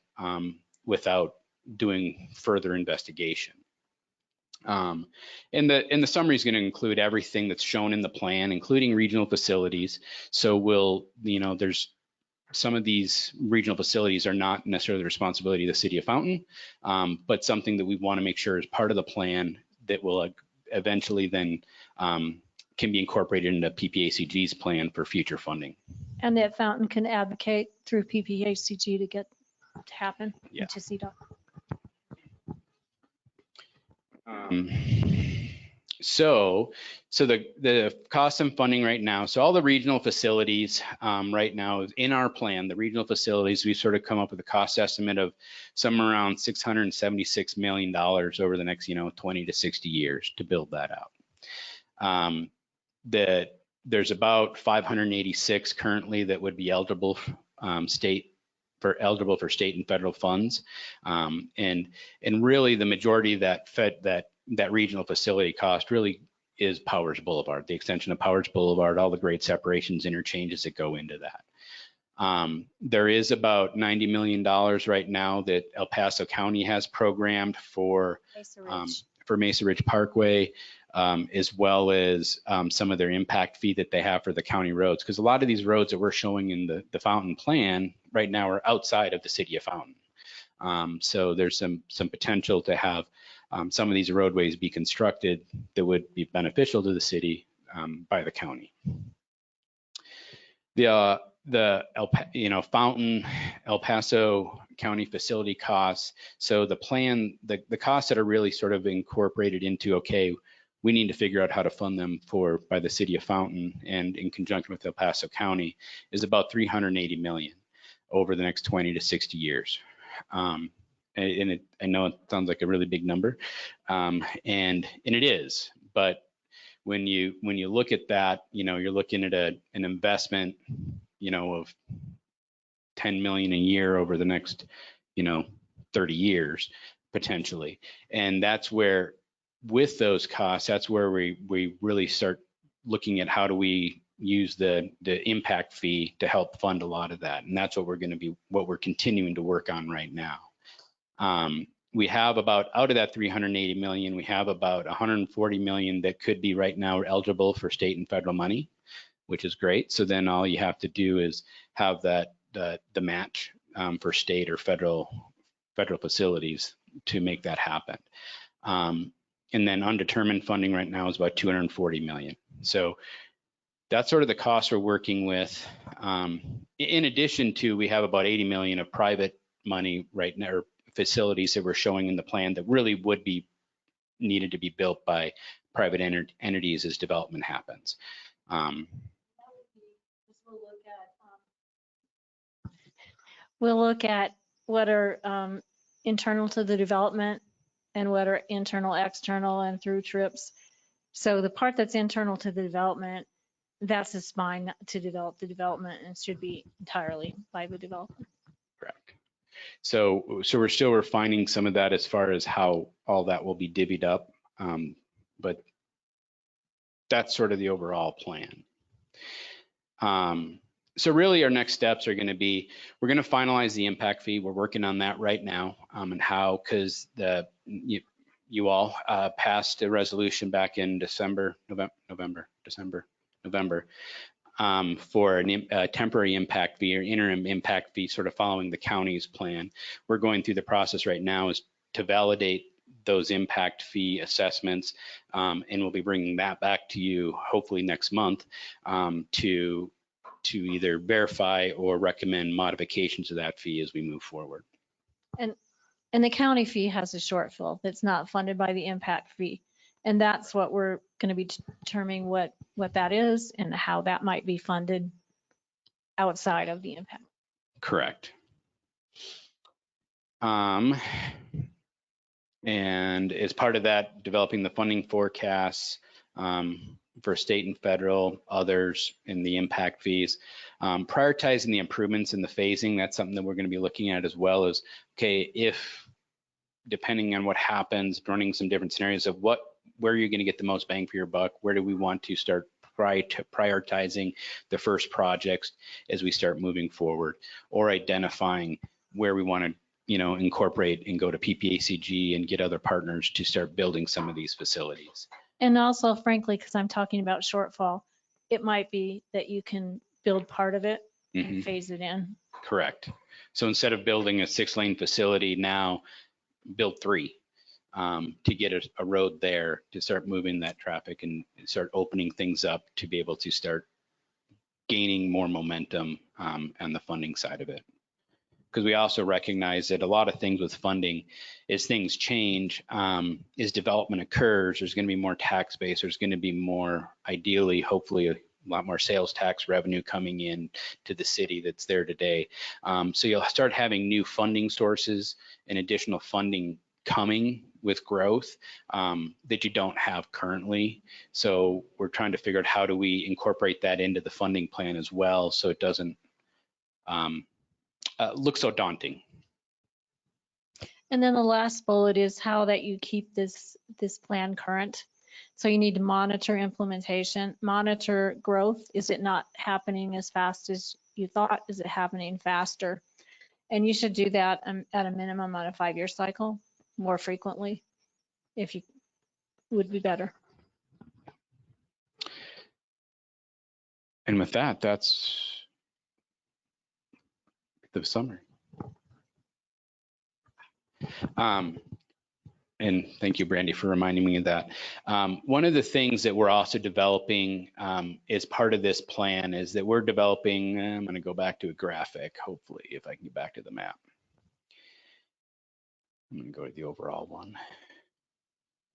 without doing further investigation. And the summary is going to include everything that's shown in the plan, including regional facilities. So there's some of these regional facilities are not necessarily the responsibility of the city of Fountain, but something that we want to make sure is part of the plan that will eventually then can be incorporated into PPACG's plan for future funding. And that Fountain can advocate through PPACG to get to happen. Yeah. To CDOT. So the cost and funding right now, so all the regional facilities right now in our plan, the regional facilities, we've sort of come up with a cost estimate of somewhere around $676 million over the next, 20 to 60 years to build that out. There's about 586 currently that would be eligible for state and federal funds, and really the majority of that regional facility cost really is Powers Boulevard, the extension of Powers Boulevard, all the grade separations, interchanges that go into that. There is about $90 million right now that El Paso County has programmed for Mesa Ridge Parkway, as well as some of their impact fee that they have for the county roads. Because a lot of these roads that we're showing in the Fountain plan right now are outside of the city of Fountain. So there's some potential to have some of these roadways be constructed that would be beneficial to the city by the county. The Fountain, El Paso County facility costs. So the plan, the costs that are really sort of incorporated into, okay, we need to figure out how to fund them by the city of Fountain and in conjunction with El Paso County is about $380 million over the next 20 to 60 years. I know it sounds like a really big number, and it is, but when you look at that, you're looking at an investment, of 10 million a year over the next, 30 years potentially, and that's where, with those costs, that's where we really start looking at how do we use the impact fee to help fund a lot of that, and that's what we're continuing to work on right now. We have about, out of that 380 million, we have about 140 million that could be right now eligible for state and federal money, which is great. So then all you have to do is have the match for state or federal facilities to make that happen. And then undetermined funding right now is about 240 million. So that's sort of the costs we're working with. In addition to, we have about 80 million of private money right now, or facilities that we're showing in the plan that really would be needed to be built by private entities as development happens. We'll look at what are internal to the development and what are internal, external, and through trips. So the part that's internal to the development, that's a spine to develop the development, and should be entirely by the developer. Correct. So we're still refining some of that as far as how all that will be divvied up, but that's sort of the overall plan. So really our next steps are going to be, we're going to finalize the impact fee. We're working on that right now, and how, because you all passed a resolution back in November for a temporary impact fee or interim impact fee, sort of following the county's plan. We're going through the process right now is to validate those impact fee assessments, and we'll be bringing that back to you hopefully next month to either verify or recommend modifications of that fee as we move forward. And the county fee has a shortfall that's not funded by the impact fee. And that's what we're going to be determining what that is and how that might be funded outside of the impact. Correct. And as part of that, developing the funding forecasts, for state and federal, others in the impact fees. Prioritizing the improvements in the phasing, that's something that we're going to be looking at, as well as, okay, if depending on what happens, running some different scenarios of where you're going to get the most bang for your buck, where do we want to start prioritizing the first projects as we start moving forward, or identifying where we want to, incorporate and go to PPACG and get other partners to start building some of these facilities. And also, frankly, because I'm talking about shortfall, it might be that you can build part of it and phase it in. Correct. So instead of building a 6-lane facility now, build 3 to get a road there to start moving that traffic and start opening things up to be able to start gaining more momentum on the funding side of it. Because we also recognize that a lot of things with funding, as things change, as development occurs, there's going to be more tax base, there's going to be more, ideally, hopefully, a lot more sales tax revenue coming in to the city that's there today. So you'll start having new funding sources and additional funding coming with growth that you don't have currently. So we're trying to figure out how do we incorporate that into the funding plan as well, so it doesn't look so daunting. And then the last bullet is how that you keep this plan current. So you need to monitor implementation, monitor growth. Is it not happening as fast as you thought? Is it happening faster? And you should do that at a minimum on a 5-year cycle, more frequently, if you would be better. And with that, that's the summary. And thank you, Brandy, for reminding me of that. One of the things that we're also developing as part of this plan is that we're developing, I'm going to go back to a graphic, hopefully, if I can get back to the map. I'm going to go to the overall one.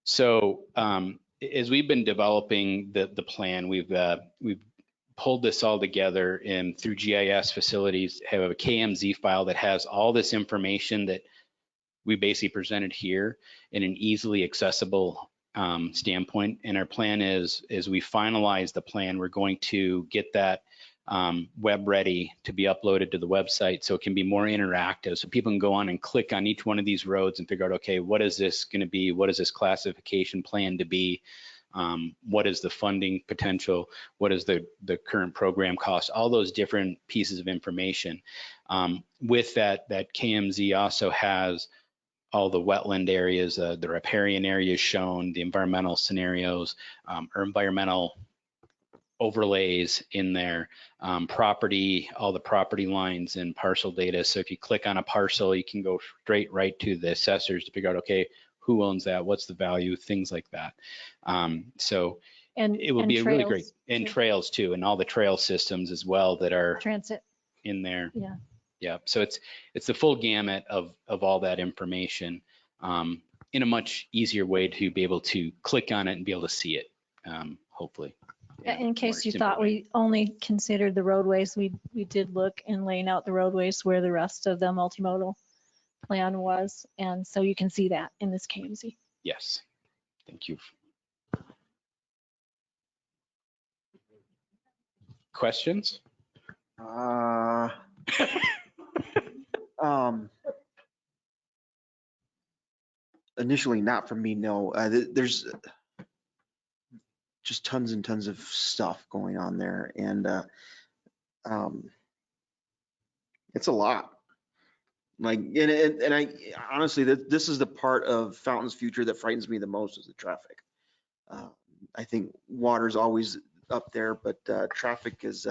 So as we've been developing the plan, we've pulled this all together and through GIS facilities have a KMZ file that has all this information that we basically presented here in an easily accessible standpoint. And our plan is, as we finalize the plan, we're going to get that web ready to be uploaded to the website so it can be more interactive. So people can go on and click on each one of these roads and figure out, okay, what is this going to be? What is this classification plan to be? What is the funding potential? What is the current program cost? All those different pieces of information. With that KMZ also has all the wetland areas, the riparian areas shown, the environmental scenarios, or environmental overlays in there, property, all the property lines and parcel data. So if you click on a parcel, you can go straight right to the assessors to figure out, okay, who owns that? What's the value? Things like that. So it will be a really great, and trails too, and all the trail systems as well that are transit in there. Yeah. Yeah, so it's the full gamut of all that information in a much easier way to be able to click on it and be able to see it, hopefully. In case you thought we only considered the roadways, we did look in laying out the roadways where the rest of the multimodal plan was. And so you can see that in this KMZ. Yes, thank you. Questions? Initially, not from me, no. There's just tons and tons of stuff going on there, and it's a lot. Like, and I honestly, this is the part of Fountain's future that frightens me the most, is the traffic. I think water's always up there, but traffic is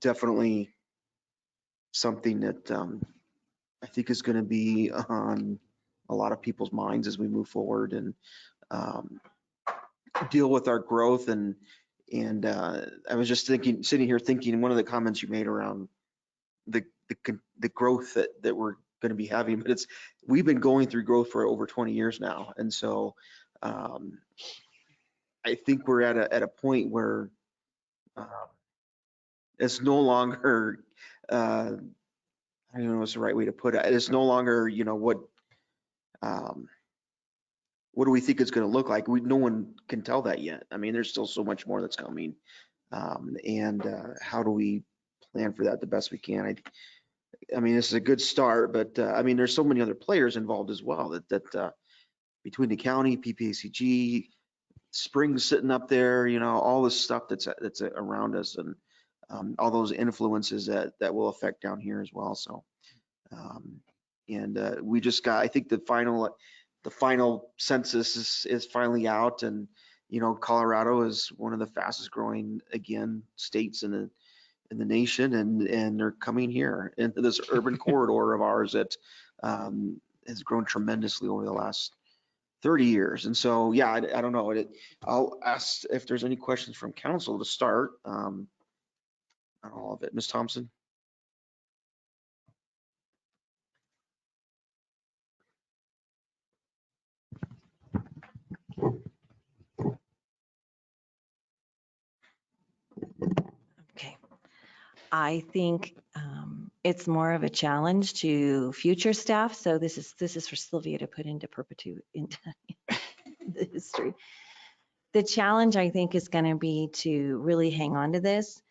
definitely something that I think is going to be on a lot of people's minds as we move forward and deal with our growth. And I was just sitting here thinking, one of the comments you made around the growth that we're going to be having, but we've been going through growth for over 20 years now. And so I think we're at a point where it's no longer, I don't know what's the right way to put it. It's no longer, what do we think it's going to look like? No one can tell that yet. I mean, there's still so much more that's coming. How do we plan for that the best we can? I mean, this is a good start, but I mean, there's so many other players involved as well that between the county, PPACG, Springs sitting up there, you know, all this stuff that's around us, and all those influences that will affect down here as well. So, we just got, I think the final census is finally out, and you know, Colorado is one of the fastest growing again states in the nation, and they're coming here into this urban corridor of ours that has grown tremendously over the last 30 years. And so, yeah, I don't know. I'll ask if there's any questions from council to start on all of it. Ms. Thompson? Okay. I think it's more of a challenge to future staff. So this is for Sylvia to put into perpetuity into the history. The challenge, I think, is going to be to really hang on to this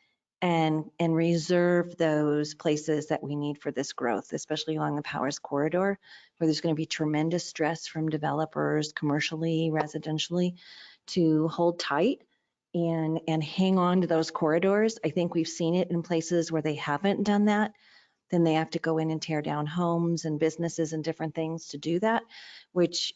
and reserve those places that we need for this growth, especially along the Powers Corridor, where there's going to be tremendous stress from developers, commercially, residentially, to hold tight and hang on to those corridors. I think we've seen it in places where they haven't done that. Then they have to go in and tear down homes and businesses and different things to do that, which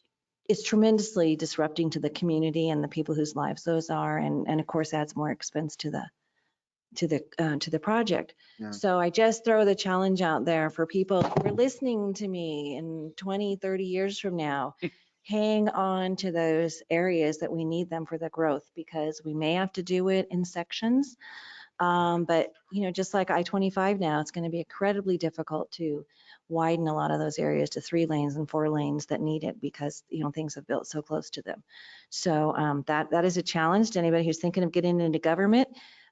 is tremendously disrupting to the community and the people whose lives those are, and of course adds more expense to the project. Yeah. So I just throw the challenge out there for people who are listening to me in 20, 30 years from now. Hang on to those areas that we need them for the growth, because we may have to do it in sections. But you know, just like I-25 now, it's going to be incredibly difficult to widen a lot of those areas to 3 lanes and 4 lanes that need it, because you know, things have built so close to them. So that is a challenge to anybody who's thinking of getting into government.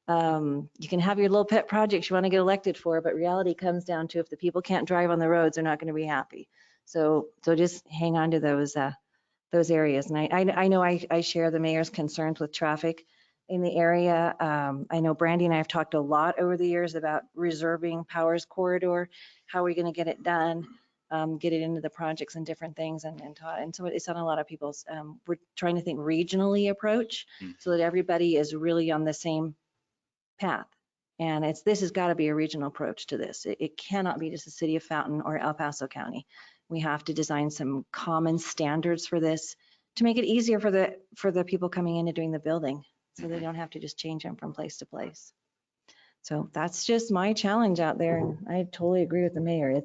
You can have your little pet projects you want to get elected for, but reality comes down to if the people can't drive on the roads, they're not going to be happy. So just hang on to those areas. And I know I share the mayor's concerns with traffic in the area. I know Brandy and I have talked a lot over the years about reserving Powers Corridor. How are we going to get it done? Get it into the projects and different things. And so it's on a lot of people's, we're trying to think regionally approach so that everybody is really on the same path. And this has got to be a regional approach to this. It cannot be just the city of Fountain or El Paso County. We have to design some common standards for this to make it easier for the people coming in and doing the building, so they don't have to just change them from place to place. So that's just my challenge out there. And I totally agree with the mayor.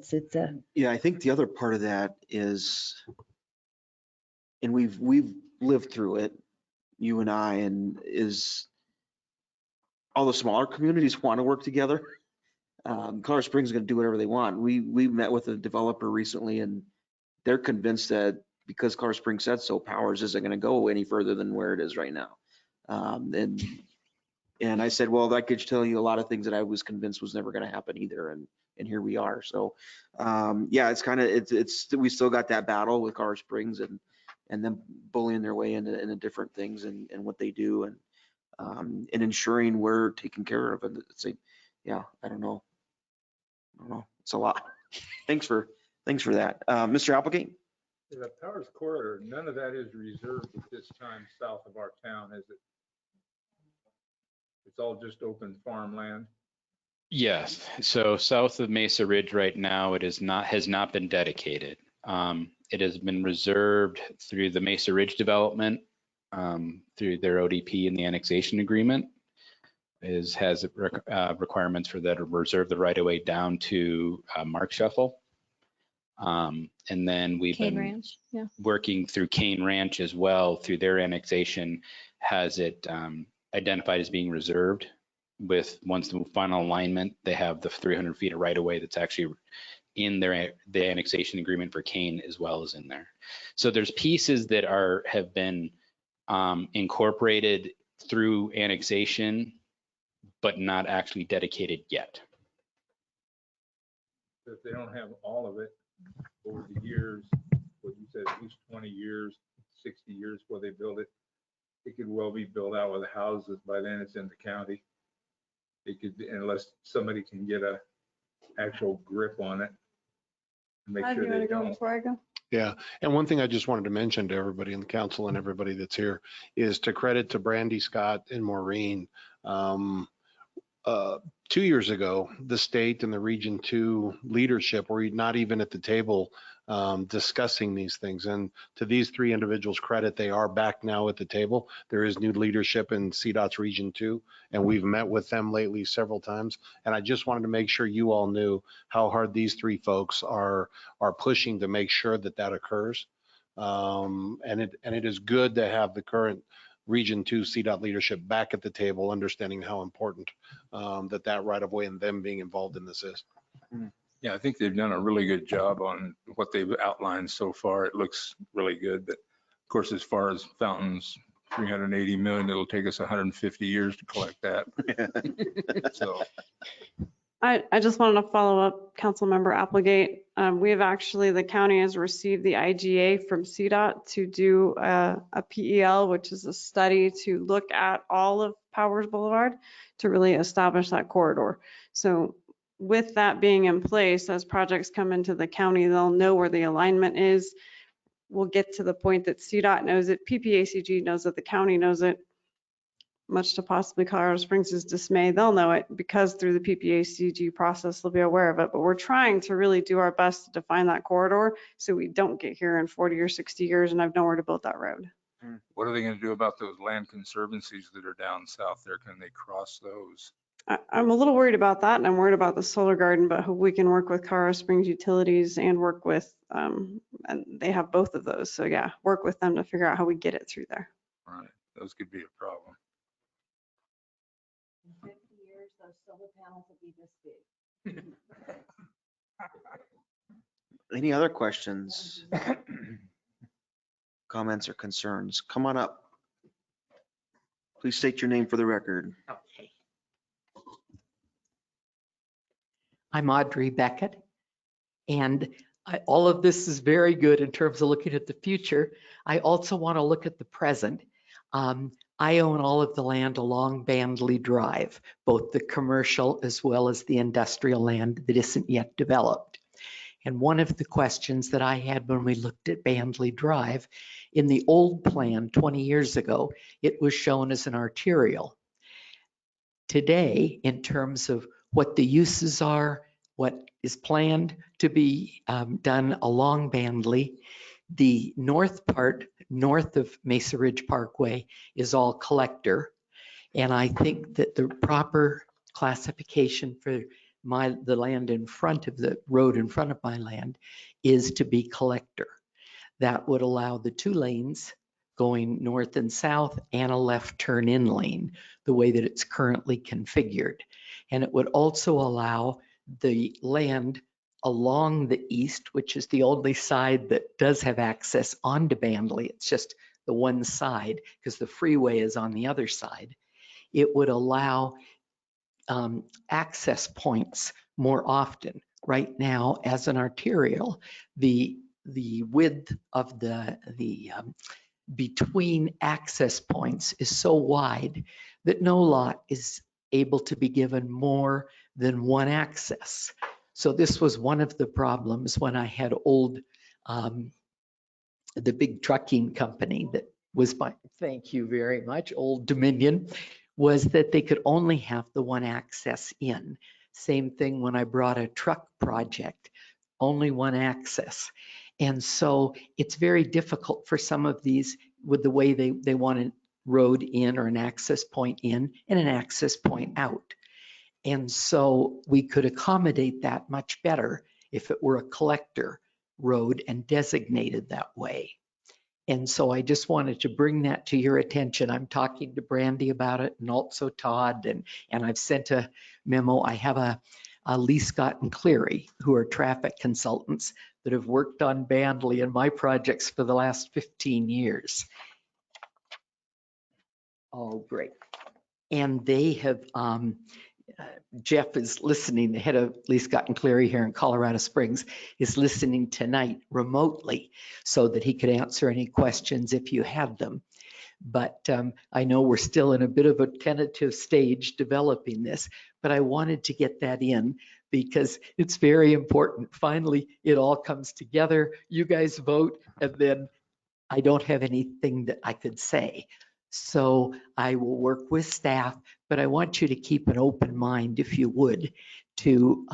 Yeah, I think the other part of that is, and we've lived through it, you and I, and is all the smaller communities want to work together. Colorado Springs is going to do whatever they want. We met with a developer recently, and they're convinced that because Colorado Springs said so, Powers isn't going to go any further than where it is right now. And I said, well, that could tell you a lot of things that I was convinced was never going to happen either. And here we are. So yeah, it's kind of, we still got that battle with Colorado Springs and them bullying their way into different things and what they do, and ensuring we're taken care of. And it's like, yeah, I don't know. It's a lot. Thanks for that. Mr. Applegate? The Powers Corridor, none of that is reserved at this time south of our town, is it? It's all just open farmland. Yes. So south of Mesa Ridge right now, has not been dedicated. It has been reserved through the Mesa Ridge development, through their ODP and the annexation agreement. Has requirements for that to reserve the right of way down to Mark Shuffle. And then we've Cane been Ranch, yeah. working through Cane Ranch as well, through their annexation, has it identified as being reserved. With once the final alignment, they have the 300 feet of right of way that's actually in the annexation agreement for Cane as well as in there. So there's pieces that have been incorporated through annexation, but not actually dedicated yet. If they don't have all of it over the years, what you said, at least 20 years, 60 years before they build it. It could well be built out with houses. By then it's in the county. It could, unless somebody can get a actual grip on it. Make Todd, sure you want they to go don't. before I go? Yeah, and one thing I just wanted to mention to everybody in the council and everybody that's here is to credit to Brandy, Scott, and Maureen. 2 years ago, the state and the Region 2 leadership were not even at the table discussing these things. And to these three individuals' credit, they are back now at the table. There is new leadership in CDOT's Region 2, and we've met with them lately several times. And I just wanted to make sure you all knew how hard these three folks are pushing to make sure that that occurs. And it is good to have the current Region 2 CDOT leadership back at the table, understanding how important that right of way and them being involved in this is. Yeah, I think they've done a really good job on what they've outlined so far. It looks really good. But of course, as far as Fountain's 380 million, it'll take us 150 years to collect that. So I just wanted to follow up, Councilmember Applegate. We have actually, the county has received the IGA from CDOT to do a PEL, which is a study to look at all of Powers Boulevard to really establish that corridor. So with that being in place, as projects come into the county, they'll know where the alignment is. We'll get to the point that CDOT knows it, PPACG knows it, the county knows it. Much to possibly Colorado Springs' dismay, they'll know it because through the PPACG process, they'll be aware of it. But we're trying to really do our best to define that corridor so we don't get here in 40 or 60 years and have nowhere to build that road. what are they going to do about those land conservancies that are down south there? Can they cross those? I'm a little worried about that, and I'm worried about the solar garden, but we can work with Colorado Springs Utilities and work with, and they have both of those. So yeah, work with them to figure out how we get it through there. Right, those could be a problem. In 50 years, those solar panels will be this big. Any other questions? Comments or concerns? Come on up. Please state your name for the record. Okay. I'm Audrey Beckett, and all of this is very good in terms of looking at the future. I also want to look at the present. I own all of the land along Bandley Drive, both the commercial as well as the industrial land that isn't yet developed. And one of the questions that I had when we looked at Bandley Drive, in the old plan 20 years ago, it was shown as an arterial. Today, in terms of what the uses are, what is planned to be done along Bandley, the north part, north of Mesa Ridge Parkway, is all collector. And I think that the proper classification for the land in front of the road in front of my land is to be collector. That would allow the 2 lanes going north and south and a left turn in lane, the way that it's currently configured. And it would also allow the land along the east, which is the only side that does have access onto Bandley. It's just the one side because the freeway is on the other side. It would allow access points more often. Right now, as an arterial, the width of the between access points is so wide that no lot is able to be given more than one access. So this was one of the problems when I had the big trucking company that was thank you very much, Old Dominion, was that they could only have the one access in. Same thing when I brought a truck project, only one access. And so it's very difficult for some of these with the way they want a road in or an access point in and an access point out. And so we could accommodate that much better if it were a collector road and designated that way. And so I just wanted to bring that to your attention. I'm talking to Brandy about it and also Todd, and I've sent a memo. I have a Lee Scott and Cleary, who are traffic consultants that have worked on Bandley and my projects for the last 15 years. Oh, great. And they have Jeff is listening, the head of Lee Scott and Cleary here in Colorado Springs, is listening tonight remotely so that he could answer any questions if you have them. But I know we're still in a bit of a tentative stage developing this, but I wanted to get that in because it's very important. Finally, it all comes together. You guys vote, and then I don't have anything that I could say. So I will work with staff, but I want you to keep an open mind, if you would, to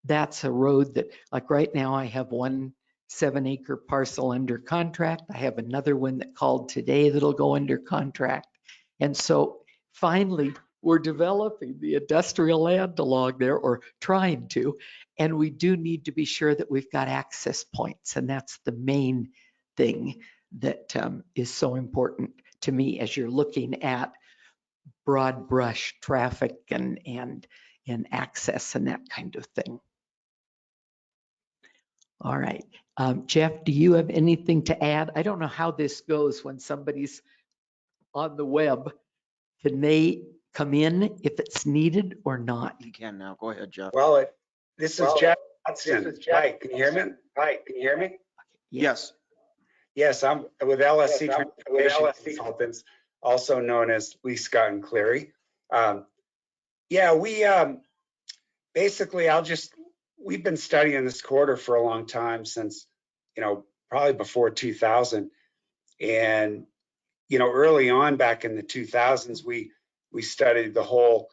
that's a road that, like right now, I have 1 7-acre parcel under contract. I have another one that called today that'll go under contract. And so finally, we're developing the industrial land along there, or trying to, and we do need to be sure that we've got access points. And that's the main thing that is so important to me as you're looking at broad brush traffic and access and that kind of thing. All right. Jeff, do you have anything to add? I don't know how this goes when somebody's on the web. Can they come in if it's needed or not? You can now. Go ahead, Jeff. Well, this is Jeff Hudson. Hi, can you hear me? Hi, can you hear me? Yes. Yes, I'm with LSC Transportation Consultants, also known as Lee Scott and Cleary. Yeah, we basically, we've been studying this corridor for a long time, since, probably before 2000. And, early on back in the 2000s, we studied the whole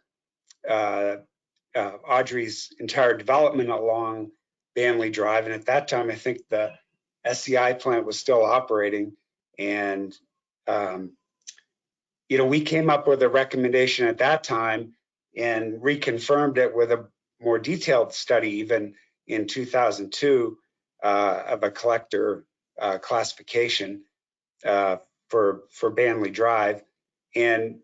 Audrey's entire development along Banley Drive. And at that time, I think the SCI plant was still operating. And, we came up with a recommendation at that time and reconfirmed it with a more detailed study, even in 2002, of a collector classification for Banley Drive. And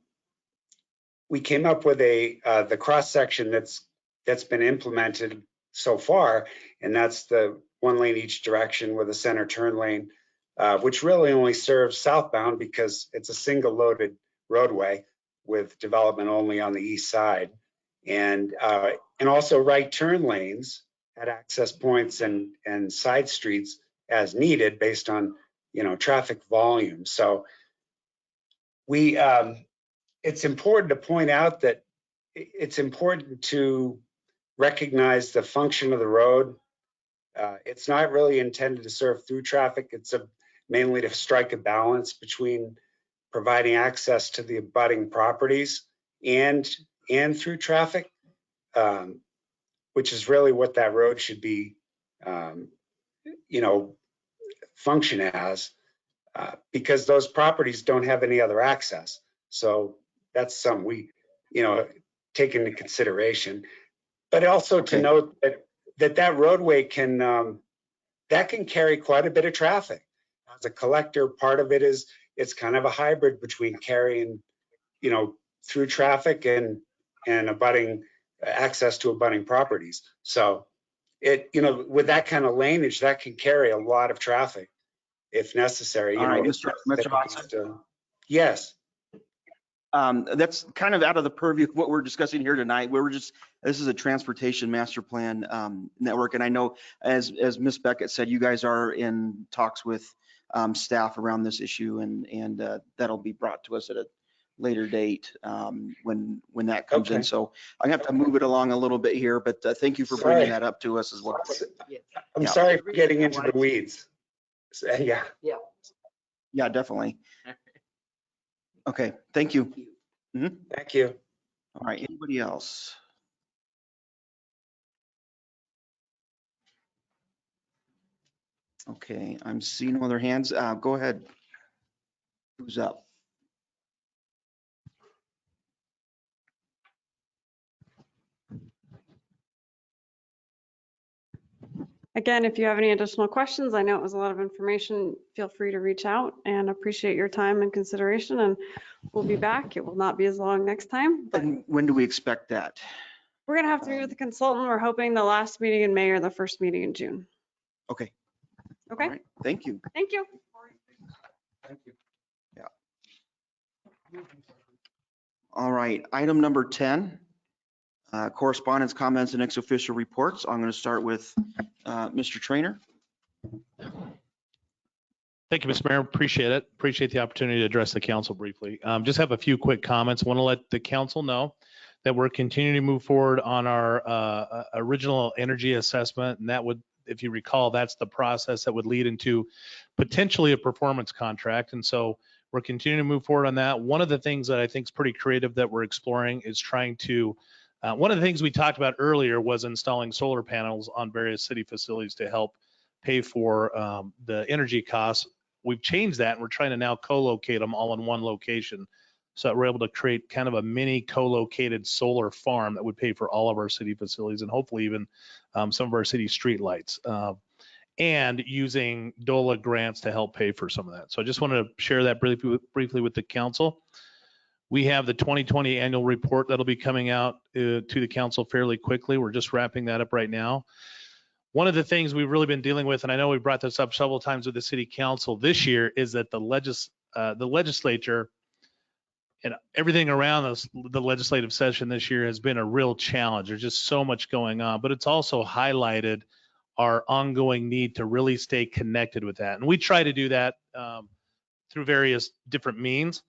we came up with the cross section that's been implemented so far, and that's the 1 lane each direction with a center turn lane, which really only serves southbound because it's a single loaded roadway with development only on the east side, and also right turn lanes at access points and side streets as needed based on traffic volume. So it's important to point out that it's important to recognize the function of the road. It's not really intended to serve through traffic. It's mainly to strike a balance between providing access to the abutting properties and through traffic, which is really what that road should be, function as, because those properties don't have any other access. So that's something we, take into consideration. But also to note that roadway can carry quite a bit of traffic. As a collector, part of it is it's kind of a hybrid between carrying, through traffic and abutting access to abutting properties. So it, with that kind of laneage, that can carry a lot of traffic if necessary. All right, Mr. Hudson. Yes. That's kind of out of the purview of what we're discussing here tonight. This is a transportation master plan network. And I know, as Ms. Beckett said, you guys are in talks with staff around this issue, and that'll be brought to us at a later date when that comes in. So I have to move it along a little bit here, but thank you for bringing that up to us as well. I'm sorry for getting into the weeds. So, yeah. Yeah, definitely. Okay, thank you. Mm-hmm. Thank you. All right, anybody else? Okay, I'm seeing no other hands. Go ahead. Who's up? Again, if you have any additional questions, I know it was a lot of information, feel free to reach out, and appreciate your time and consideration, and we'll be back. It will not be as long next time. But and when do we expect that? We're going to have to meet with the consultant. We're hoping the last meeting in May or the first meeting in June. Okay. Okay. All right. Thank you. Thank you. Thank you. Yeah. All right, item number 10 Correspondence, comments, and ex officio reports. I'm going to start with Mr. Trainer. Thank you, Mr. Mayor. Appreciate it. Appreciate the opportunity to address the council briefly. Just have a few quick comments. Want to let the council know that we're continuing to move forward on our original energy assessment. And that would, if you recall, that's the process that would lead into potentially a performance contract. And so we're continuing to move forward on that. One of the things that I think is pretty creative that we're exploring is trying to, one of the things we talked about earlier was installing solar panels on various city facilities to help pay for the energy costs. We've changed that and we're trying to now co-locate them all in one location. So that we're able to create kind of a mini co-located solar farm that would pay for all of our city facilities and hopefully even some of our city streetlights, and using DOLA grants to help pay for some of that. So I just wanted to share that briefly with the council. We have the 2020 annual report that'll be coming out to the council fairly quickly. We're just wrapping that up right now. One of the things we've really been dealing with, and I know we brought this up several times with the city council this year, is that the legislature and everything around us, the legislative session this year has been a real challenge. There's just so much going on, but it's also highlighted our ongoing need to really stay connected with that. And we try to do that through various different means.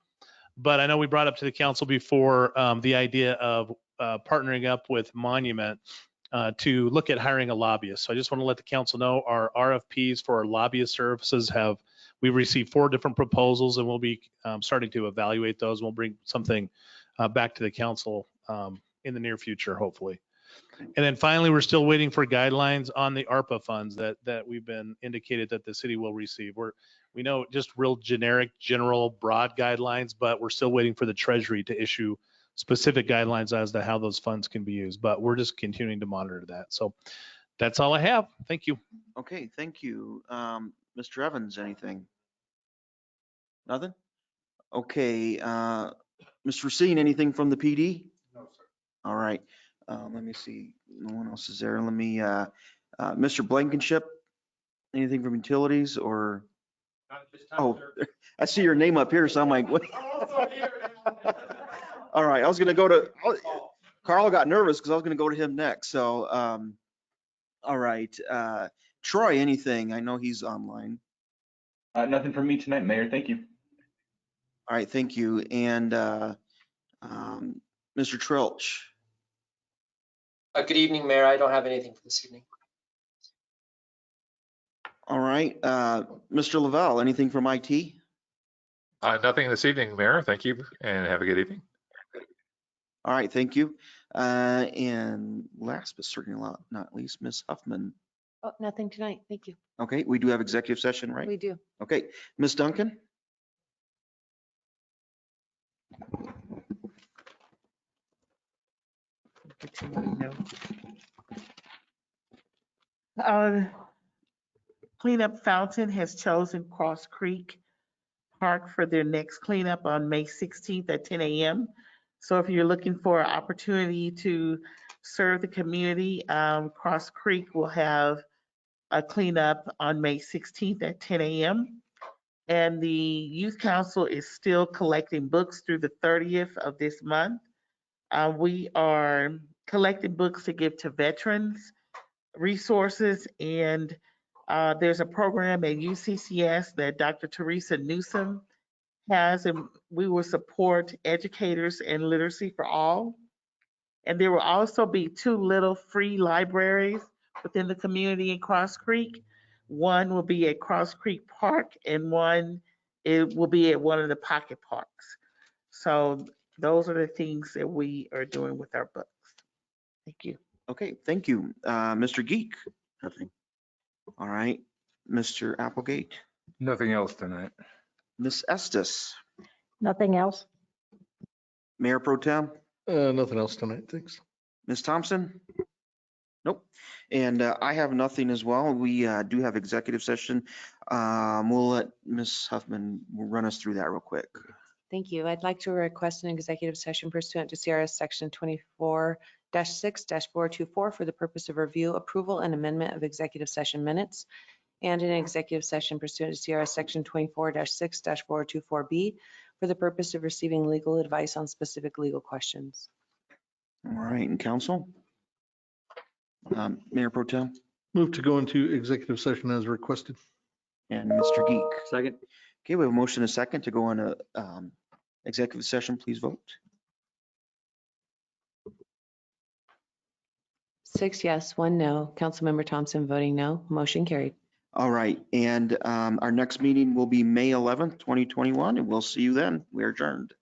But I know we brought up to the council before the idea of partnering up with Monument to look at hiring a lobbyist. So I just want to let the council know our RFPs for our lobbyist services we've received 4 different proposals, and we'll be starting to evaluate those. We'll bring something back to the council in the near future, hopefully. And then finally, we're still waiting for guidelines on the ARPA funds that we've been indicated that the city will receive. We know just real generic, general, broad guidelines, but we're still waiting for the Treasury to issue specific guidelines as to how those funds can be used. But we're just continuing to monitor that. So that's all I have. Thank you. Okay, thank you. Mr. Evans, anything? Nothing? Okay, Mr. Racine, anything from the PD? No, sir. All right. Let me see. No one else is there. Let me, Mr. Blankenship, anything from utilities or? Not at this time, oh, sir. I see your name up here, so I'm like, what? All right, I was gonna go to, Carl got nervous because I was gonna go to him next. So, all right, Troy, anything? I know he's online. Nothing from me tonight, Mayor. Thank you. All right, thank you. And Mr. Trilch. Good evening, Mayor. I don't have anything for this evening. All right, Mr. Lavelle, anything from IT? Nothing this evening, Mayor. Thank you, and have a good evening. All right, thank you. And last but certainly not least, Ms. Huffman. Oh, nothing tonight. Thank you. Okay, we do have executive session, right? We do. Okay, Ms. Duncan? Cleanup Fountain has chosen Cross Creek Park for their next cleanup on May 16th at 10 a.m. So if you're looking for an opportunity to serve the community, Cross Creek will have a cleanup on May 16th at 10 a.m. And the Youth Council is still collecting books through the 30th of this month. We are collecting books to give to veterans, resources, and there's a program at UCCS that Dr. Teresa Newsom has, and we will support educators and literacy for all. And there will also be 2 little free libraries within the community in Cross Creek. One will be at Cross Creek Park, and one it will be at one of the pocket parks. So those are the things that we are doing with our books. Thank you. Okay, thank you. Mr. Geek? Nothing. All right, Mr. Applegate? Nothing else tonight. Ms. Estes? Nothing else. Mayor Pro Tem? Nothing else tonight, thanks. Ms. Thompson? Nope. And I have nothing as well. We do have executive session. We'll let Ms. Huffman run us through that real quick. Thank you. I'd like to request an executive session pursuant to CRS Section 24-6-424 for the purpose of review, approval, and amendment of executive session minutes, and an executive session pursuant to CRS Section 24-6-424B for the purpose of receiving legal advice on specific legal questions. All right, and council? Mayor Pro Tem Move to go into executive session as requested. and Mr. Geek. Second. Okay, we have a motion and a second to go into executive session. Please vote. 6 yes, 1 no. Councilmember Thompson voting no. Motion carried. All right, and our next meeting will be May 11th, 2021, and we'll see you then. We're adjourned.